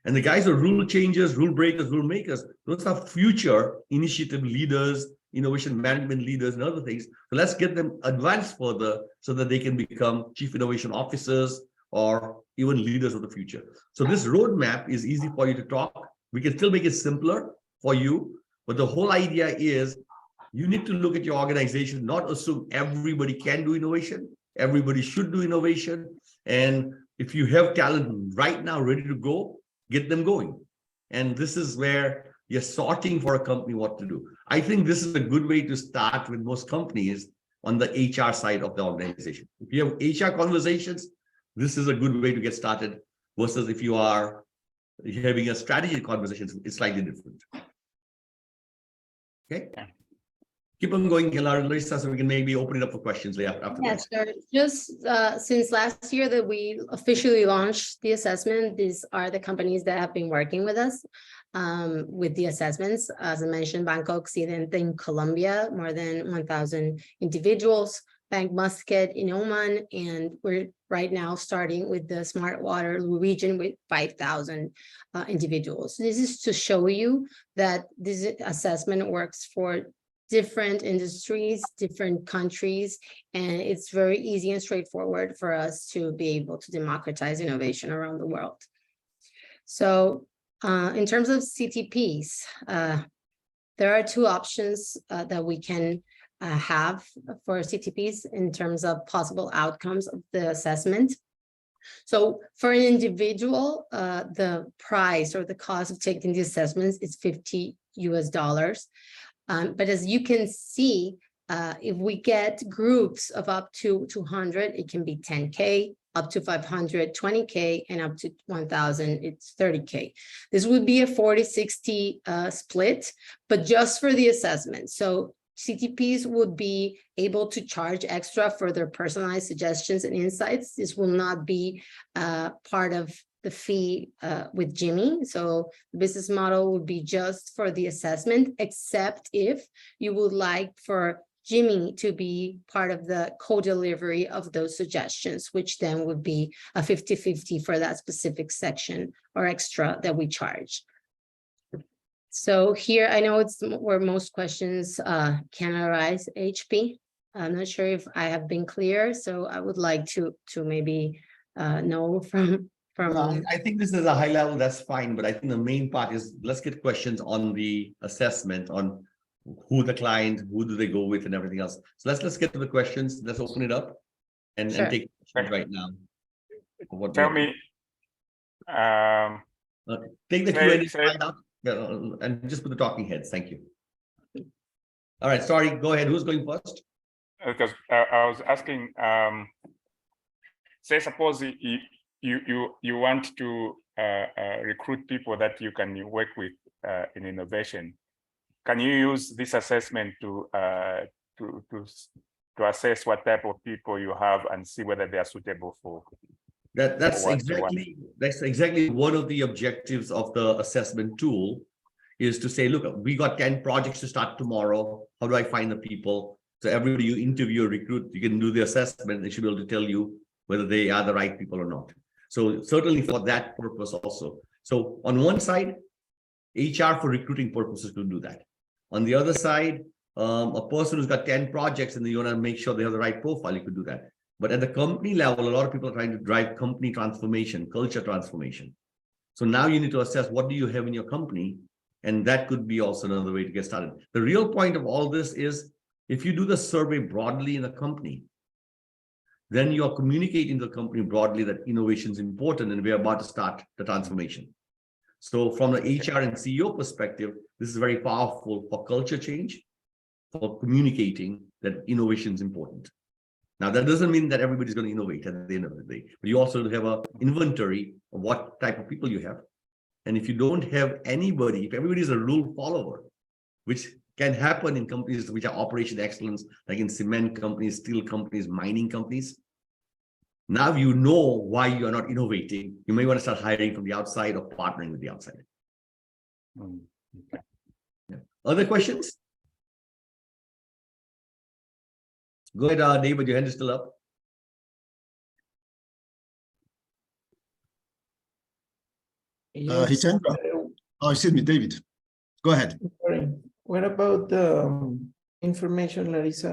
And the guys are rule changers, rule breakers, rule makers. Those are future initiative leaders, innovation management leaders, and other things. So let's get them advanced further so that they can become chief innovation officers or even leaders of the future. So this roadmap is easy for you to talk. We can still make it simpler for you, but the whole idea is you need to look at your organization, not assume everybody can do innovation, everybody should do innovation. And if you have talent right now ready to go, get them going. And this is where you're sorting for a company what to do. I think this is a good way to start with most companies on the HR side of the organization. If you have HR conversations, this is a good way to get started versus if you are having a strategy conversation, it's slightly different. Okay. Keep on going, Larissa, so we can maybe open it up for questions after Yes, sure. Just since last year that we officially launched the assessment, these are the companies that have been working with us with the assessments. As I mentioned, Banco Occidente in Colombia, more than 1,000 individuals, Bank Muscat in Oman, and we're right now starting with the Smart Water region with 5,000 individuals. This is to show you that this assessment works for different industries, different countries, and it's very easy and straightforward for us to be able to democratize innovation around the world. So in terms of CTPs, there are two options that we can have for CTPs in terms of possible outcomes of the assessment. So for an individual, the price or the cost of taking the assessments is $50 US. But as you can see, if we get groups of up to 200, it can be 10K, up to 500, 20K, and up to 1,000, it's 30K. This would be a 40-60 split, but just for the assessment. So CTPs would be able to charge extra for their personalized suggestions and insights. This will not be part of the fee with GIMI. So the business model would be just for the assessment, except if you would like for GIMI to be part of the co-delivery of those suggestions, which then would be a 50-50 for that specific section or extra that we charge. So here, I know it's where most questions can arise, HP. I'm not sure if I have been clear, so I would like to maybe know from. I think this is a high level, that's fine, but I think the main part is let's get questions on the assessment on who the client, who do they go with and everything else. So let's get to the questions. Let's open it up and Sure. take questions right now. What Tell me, take the say- Q&A slide up and just put the talking heads. Thank you. All right, sorry, go ahead. Who's going first? because I was asking, say suppose you want to recruit people that you can work with in innovation. Can you use this assessment to assess what type of people you have and see whether they are suitable for? That's what you want? exactly one of the objectives of the assessment tool is to say, look, we got 10 projects to start tomorrow. How do I find the people? So everybody you interview or recruit, you can do the assessment. They should be able to tell you whether they are the right people or not. So certainly for that purpose also. So on one side, HR for recruiting purposes could do that. On the other side, a person who's got 10 projects and you want to make sure they have the right profile, you could do that. But at the company level, a lot of people are trying to drive company transformation, culture transformation. So now you need to assess what do you have in your company, and that could be also another way to get started. The real point of all this is if you do the survey broadly in a company, then you are communicating to the company broadly that innovation is important and we're about to start the transformation. So from the HR and CEO perspective, this is very powerful for culture change, for communicating that innovation is important. Now, that doesn't mean that everybody's going to innovate at the end of the day, but you also have an inventory of what type of people you have. And if you don't have anybody, if everybody is a rule follower, which can happen in companies which are operation excellence, like in cement companies, steel companies, mining companies. Now you know why you are not innovating. You may want to start hiring from the outside or partnering with the outside. Okay. Yeah. Other questions? Go ahead, David, your hand is still up. Yes, Hitendra. Oh, excuse me, David. Go ahead. sorry. What about the information, Larissa,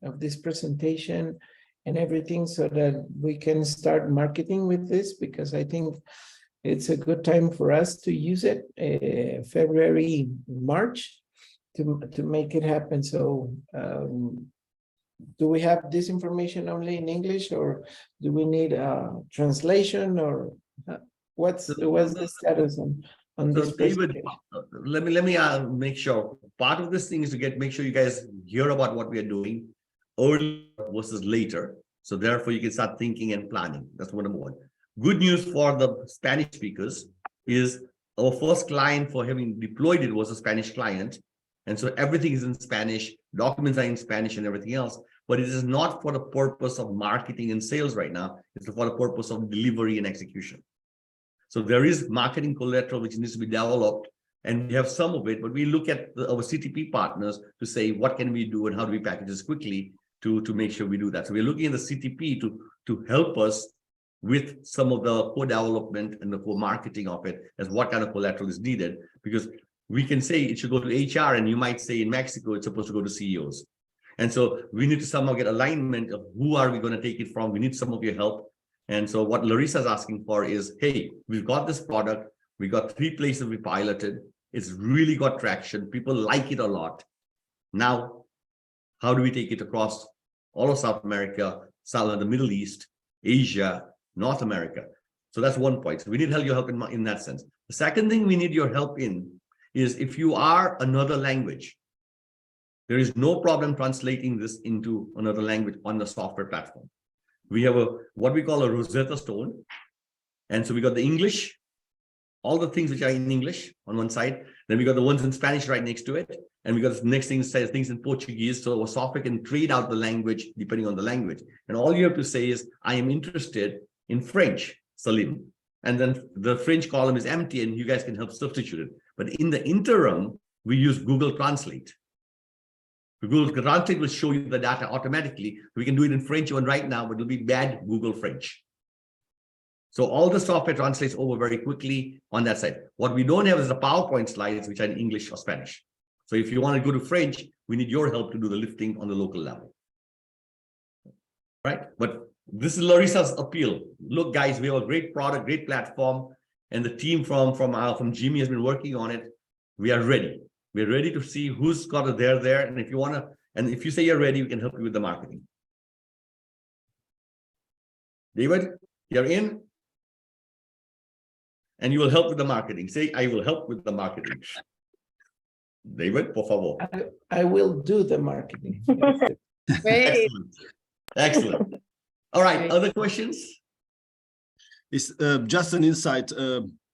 of this presentation and everything so that we can start marketing with this? Because I think it's a good time for us to use it, February, March, to make it happen. So do we have this information only in English, or do we need a translation, or what's the status on this? So David, let me make sure. Part of this thing is to make sure you guys hear about what we are doing earlier versus later. So therefore you can start thinking and planning. That's number one. Good news for the Spanish speakers is our first client for having deployed it was a Spanish client. And so everything is in Spanish, documents are in Spanish and everything else, but it is not for the purpose of marketing and sales right now. It's for the purpose of delivery and execution. So there is marketing collateral which needs to be developed, and we have some of it, but we look at our CTP partners to say, what can we do and how do we package this quickly to make sure we do that. So we're looking at the CTP to help us with some of the co-development and the co-marketing of it as what kind of collateral is needed, because we can say it should go to HR, and you might say in Mexico, it's supposed to go to CEOs. And so we need to somehow get alignment of who are we going to take it from. We need some of your help. And so what Larissa is asking for is, hey, we've got this product. We got 3 places we piloted. It's really got traction. People like it a lot. Now, how do we take it across all of South America, the Middle East, Asia, North America? So that's one point. So we need your help in that sense. The second thing we need your help in is if you are another language, there is no problem translating this into another language on the software platform. We have what we call a Rosetta Stone. And so we got the English, all the things which are in English on one side. Then we got the ones in Spanish right next to it. And we got the next thing that says things in Portuguese. So our software can trade out the language depending on the language. And all you have to say is, I am interested in French, Salim. And then the French column is empty and you guys can help substitute it. But in the interim, we use Google Translate. Google Translate will show you the data automatically. We can do it in French even right now, but it'll be bad Google French. So all the software translates over very quickly on that side. What we don't have is the PowerPoint slides, which are in English or Spanish. So if you want to go to French, we need your help to do the lifting on the local level. Right? But This is Larissa's appeal. Look, guys, we have a great product, great platform, and the team from GIMI has been working on it. We are ready. We're ready to see who's got it there. And if you want to, and if you say you're ready, we can help you with the marketing. David, you're in. And you will help with the marketing. Say, I will help with the marketing. David, por favor. I will do the marketing. Great. Excellent. All right, other questions? It's just an insight,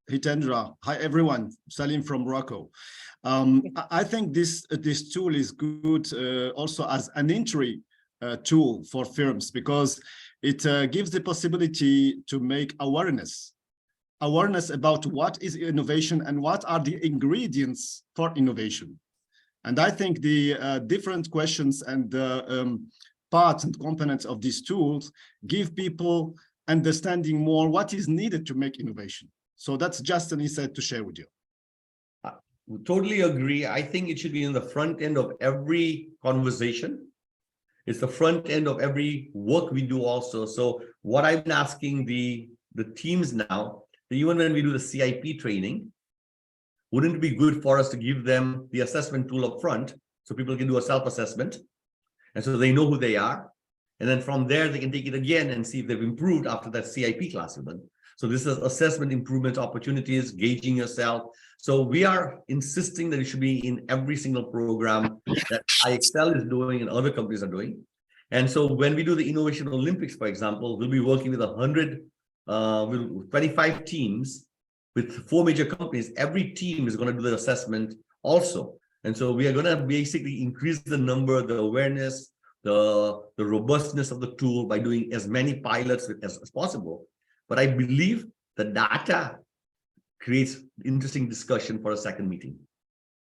Hitendra. Hi, everyone. Salim from Morocco. I think this tool is good also as an entry tool for firms, because it gives the possibility to make awareness about what is innovation and what are the ingredients for innovation. And I think the different questions and the parts and components of these tools give people understanding more what is needed to make innovation. So that's just an insight to share with you. We totally agree. I think it should be in the front end of every conversation. It's the front end of every work we do also. So what I've been asking the teams now, even when we do the CIP training, wouldn't it be good for us to give them the assessment tool up front so people can do a self-assessment, and so they know who they are, and then from there they can take it again and see if they've improved after that CIP class even. So this is assessment improvement opportunities, gauging yourself. So we are insisting that it should be in every single program that IXL is doing and other companies are doing. And so when we do the Innovation Olympics, for example, we'll be working with 25 teams with 4 major companies. Every team is going to do the assessment also. And so we are going to basically increase the number, the awareness, the robustness of the tool by doing as many pilots as possible. But I believe the data creates interesting discussion for a second meeting.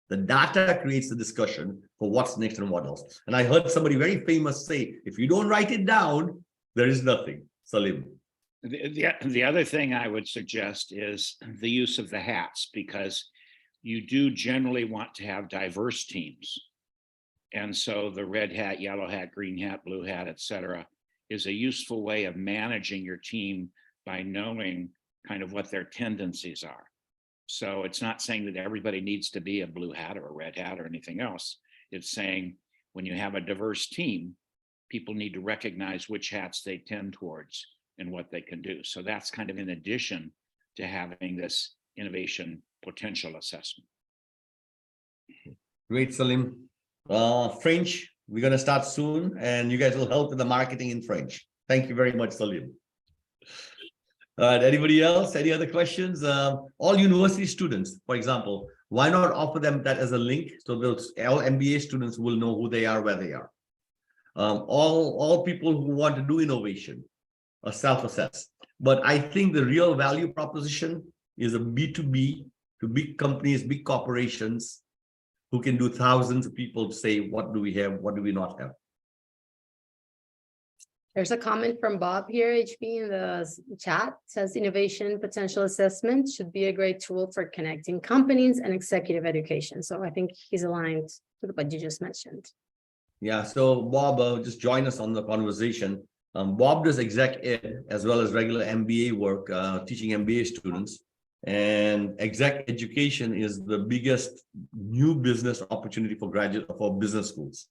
The data creates the discussion for what's next and what else. And I heard somebody very famous say, if you don't write it down, there is nothing. Salim. The other thing I would suggest is the use of the hats, because you do generally want to have diverse teams. And so the red hat, yellow hat, green hat, blue hat, et cetera, is a useful way of managing your team by knowing kind of what their tendencies are. So it's not saying that everybody needs to be a blue hat or a red hat or anything else. It's saying when you have a diverse team, people need to recognize which hats they tend towards and what they can do. So that's kind of in addition to having this innovation potential assessment. Great, Salim. French, we're going to start soon, and you guys will help with the marketing in French. Thank you very much, Salim. All right, anybody else? Any other questions? All university students, for example, why not offer them that as a link so those all MBA students will know who they are, where they are. All people who want to do innovation are self-assess. But I think the real value proposition is a B2B to big companies, big corporations who can do thousands of people to say, what do we have? What do we not have? There's a comment from Bob here, HB, in the chat. It says innovation potential assessment should be a great tool for connecting companies and executive education. So I think he's aligned with what you just mentioned. Yeah, so Bob, just join us on the conversation. Bob does exec ed as well as regular MBA work, teaching MBA students. And exec education is the biggest new business opportunity for business schools.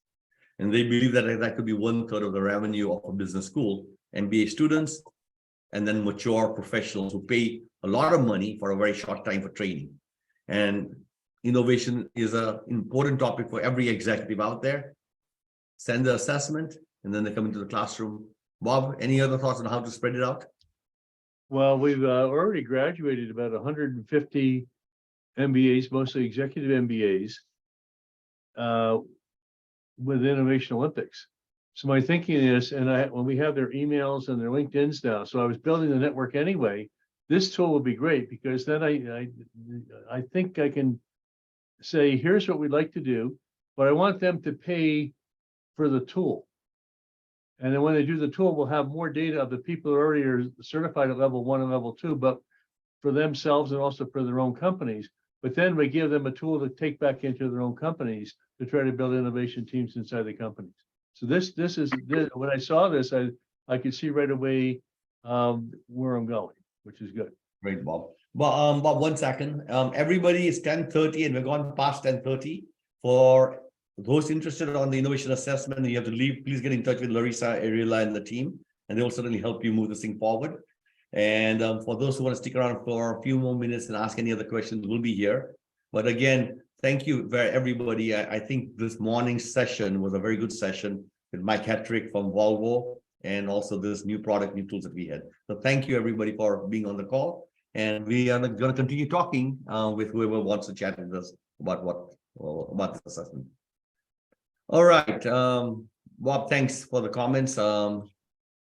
And they believe that that could be 1/3 of the revenue of a business school, MBA students, and then mature professionals who pay a lot of money for a very short time for training. And innovation is an important topic for every executive out there. Send the assessment, and then they come into the classroom. Bob, any other thoughts on how to spread it out? Well, we've already graduated about 150 MBAs, mostly executive MBAs, with Innovation Olympics. So my thinking is, and when we have their emails and their LinkedIn's now, so I was building the network anyway. This tool would be great, because then I think I can say, here's what we'd like to do, but I want them to pay for the tool. And then when they do the tool, we'll have more data of the people who already are certified at level 1 and level 2, but for themselves and also for their own companies. But then we give them a tool to take back into their own companies to try to build innovation teams inside the companies. So this is when I saw this, I can see right away where I'm going, which is good. Great, Bob. But Bob, 1 second. Everybody is 10:30 and we're gone past 10:30. For those interested on the innovation assessment, you have to leave. Please get in touch with Larissa, Ariela, and the team, and they will certainly help you move this thing forward. And for those who want to stick around for a few more minutes and ask any other questions, we'll be here. But again, thank you very everybody. I think this morning's session was a very good session with Mike Hatrick from Volvo, and also this new product, new tools that we had. So thank you everybody for being on the call. And we are going to continue talking with whoever wants to chat with us about this assessment. All right, Bob, thanks for the comments.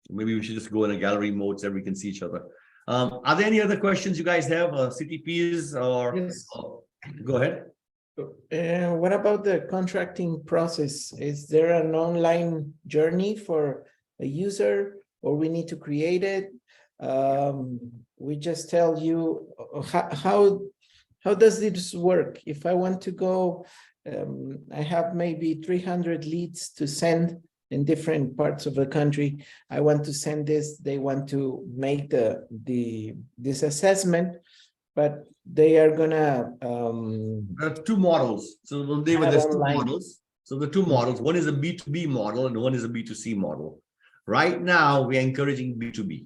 Maybe we should just go in a gallery mode so we can see each other. Are there any other questions you guys have, CTPs or? Yes. Go ahead. What about the contracting process? Is there an online journey for a user, or we need to create it? We just tell you how does this work? If I want to go, I have maybe 300 leads to send in different parts of the country. I want to send this. They want to make this assessment, but they are gonna. There are two models. So they were the two online. models. So the two models. One is a B2B model and one is a B2C model. Right now, we're encouraging B2B.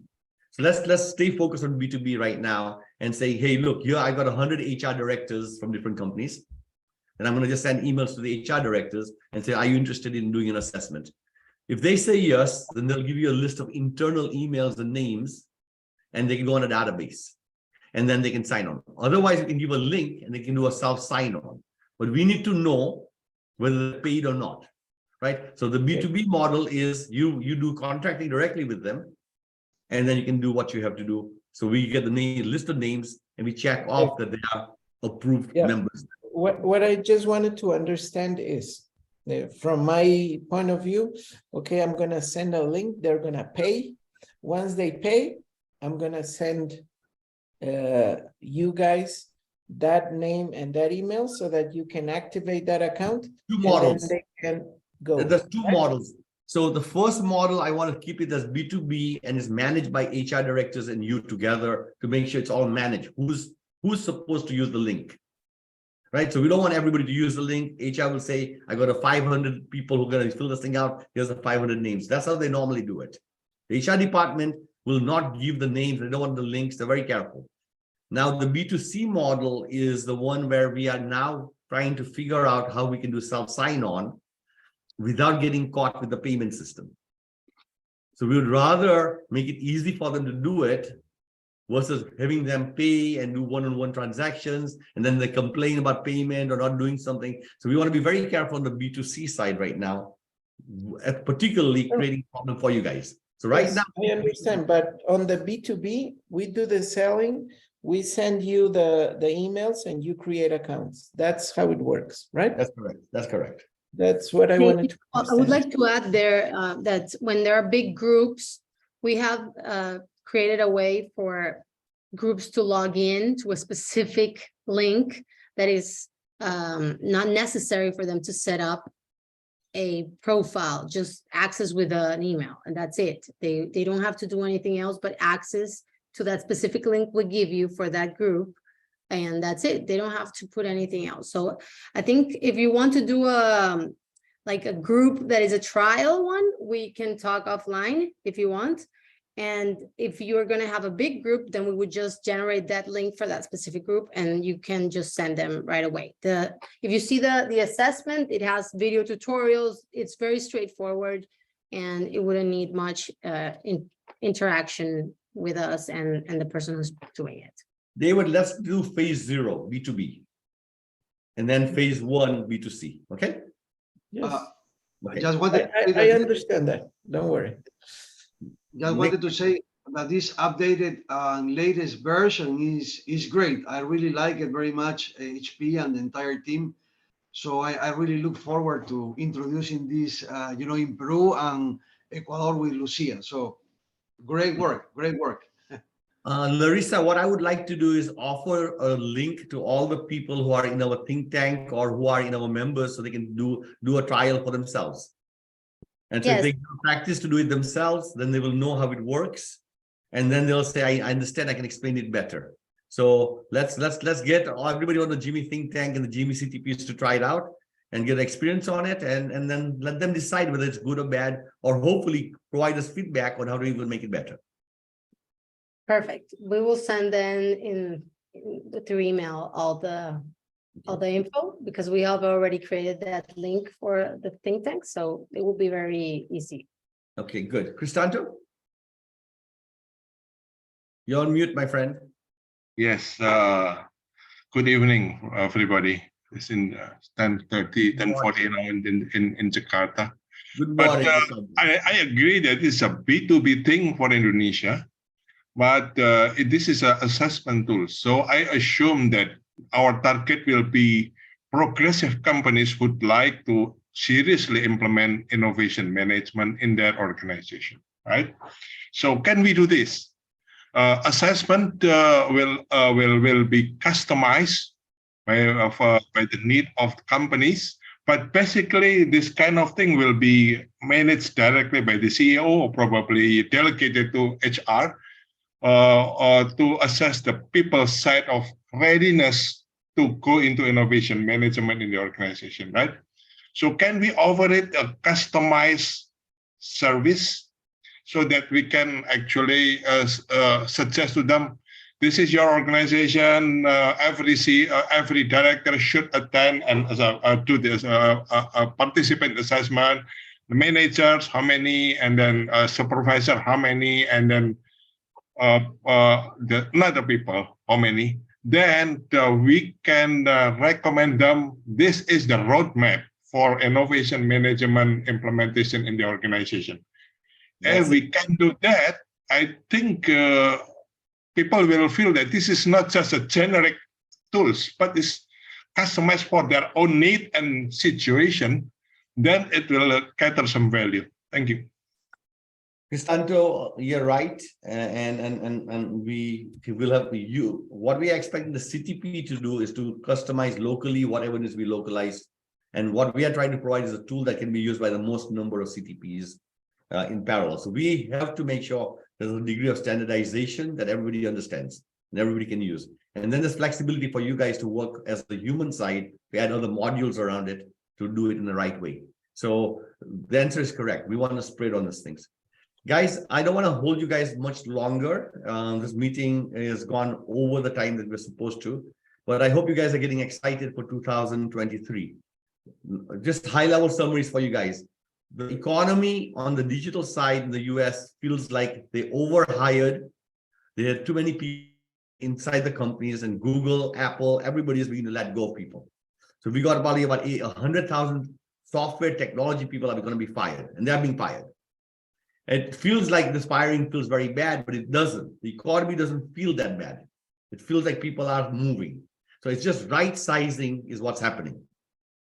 So let's stay focused on B2B right now and say, hey, look, here I got 100 HR directors from different companies. And I'm going to just send emails to the HR directors and say, are you interested in doing an assessment? If they say yes, then they'll give you a list of internal emails and names, and they can go on a database. And then they can sign on. Otherwise, you can give a link and they can do a self sign on. But we need to know whether they're paid or not, right? So the B2B model is you do contracting directly with them, and then you can do what you have to do. So we get the list of names and we check off that they are approved members. What I just wanted to understand is, from my point of view, okay, I'm gonna send a link, they're gonna pay. Once they pay, I'm gonna send you guys that name and that email so that you can activate that account. Two models. And then they can go. There's two models. So the first model, I want to keep it as B2B and is managed by HR directors and you together to make sure it's all managed. Who's supposed to use the link, right? So we don't want everybody to use the link. HR will say, I got 500 people who are going to fill this thing out. Here's the 500 names. That's how they normally do it. The HR department will not give the names. They don't want the links. They're very careful. Now, the B2C model is the one where we are now trying to figure out how we can do self sign-on without getting caught with the payment system. So we would rather make it easy for them to do it versus having them pay and do one-on-one transactions, and then they complain about payment or not doing something. So we want to be very careful on the B2C side right now, particularly creating a problem for you guys. So right now, I understand, but on the B2B, we do the selling, we send you the emails and you create accounts. That's how it works, right? that's correct. That's correct. That's what I wanted to I understand. would like to add there that when there are big groups, we have created a way for groups to log in to a specific link that is not necessary for them to set up a profile, just access with an email, and that's it. They don't have to do anything else but access to that specific link we give you for that group, and that's it. They don't have to put anything else. So I think if you want to do like a group that is a trial one, we can talk offline if you want. And if you're going to have a big group, then we would just generate that link for that specific group and you can just send them right away. If you see the assessment, it has video tutorials. It's very straightforward and it wouldn't need much interaction with us and the person who's doing it. David, let's do phase 0, B2B. And then phase 1, B2C. Okay? Yes. Okay. Just wanted I understand that. Don't worry. Just wanted to say that this updated latest version is great. I really like it very much, HP and the entire team. So I really look forward to introducing this, in Peru and Ecuador with Lucia. So great work, great work. Larissa, what I would like to do is offer a link to all the people who are in our think tank or who are in our members so they can do a trial for themselves. And so if Yes. they practice to do it themselves, then they will know how it works. And then they'll say, I understand, I can explain it better. So let's get everybody on the GIMI think tank and the GIMI CTPs to try it out and get experience on it, and then let them decide whether it's good or bad, or hopefully provide us feedback on how to even make it better. Perfect. We will send then through email all the info, because we have already created that link for the think tank, so it will be very easy. Okay, good. Cristanto? You're on mute, my friend. Yes, good evening, everybody. It's in 10:30, 10:40 now in Jakarta. Good But morning. I agree that it's a B2B thing for Indonesia, but this is an assessment tool. So I assume that our target will be progressive companies would like to seriously implement innovation management in their organization, right? So can we do this? Assessment will be customized by the need of companies, but basically this kind of thing will be managed directly by the CEO, or probably delegated to HR, to assess the people's side of readiness to go into innovation management in the organization, right? So can we offer it a customized service, so that we can actually suggest to them, this is your organization, every director should attend and do this participant assessment, the managers, how many, and then supervisor, how many, and then the other people, how many. Then we can recommend them, this is the roadmap for innovation management implementation in the organization. If we can do that, I think people will feel that this is not just a generic tools, but it's customized for their own need and situation. Then it will cater some value. Thank you. Cristanto, you're right, and we will have you. What we are expecting the CTP to do is to customize locally whatever needs to be localized, and what we are trying to provide is a tool that can be used by the most number of CTPs in parallel. So we have to make sure there's a degree of standardization that everybody understands and everybody can use, and then there's flexibility for you guys to work as the human side. We add other modules around it to do it in the right way. So the answer is correct. We want to spread on these things. Guys, I don't want to hold you guys much longer. This meeting has gone over the time that we're supposed to, but I hope you guys are getting excited for 2023. Just high-level summaries for you guys. The economy on the digital side in the US feels like they overhired. They had too many people inside the companies, and Google, Apple, everybody is beginning to let go of people. So we got probably about 100,000 software technology people are going to be fired, and they're being fired. It feels like this firing feels very bad, but it doesn't. The economy doesn't feel that bad. It feels like people are moving. So it's just right sizing is what's happening.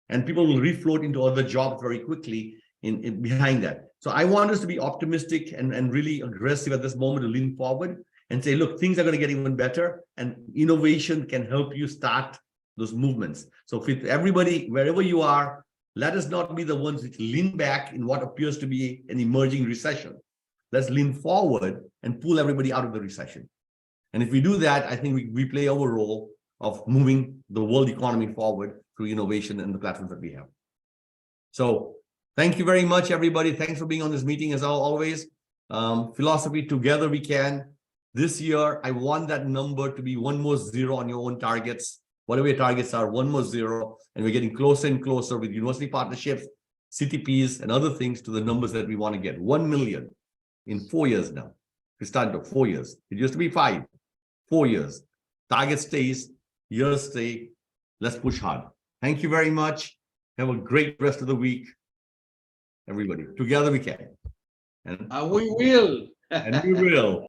And people will refloat into other jobs very quickly in behind that. So I want us to be optimistic and really aggressive at this moment to lean forward and say, look, things are going to get even better, and innovation can help you start those movements. So if everybody, wherever you are, let us not be the ones which lean back in what appears to be an emerging recession. Let's lean forward and pull everybody out of the recession. And if we do that, I think we play our role of moving the world economy forward through innovation and the platforms that we have. So thank you very much, everybody. Thanks for being on this meeting as always. Philosophy, together we can. This year, I want that number to be one more zero on your own targets. Whatever your targets are, one more zero, and we're getting closer and closer with university partnerships, CTPs, and other things to the numbers that we want to get. 1 million in 4 years now. Cristanto, 4 years. It used to be 5. 4 years. Target stays, years stay. Let's push hard. Thank you very much. Have a great rest of the week, everybody. Together we can. We will. And we will.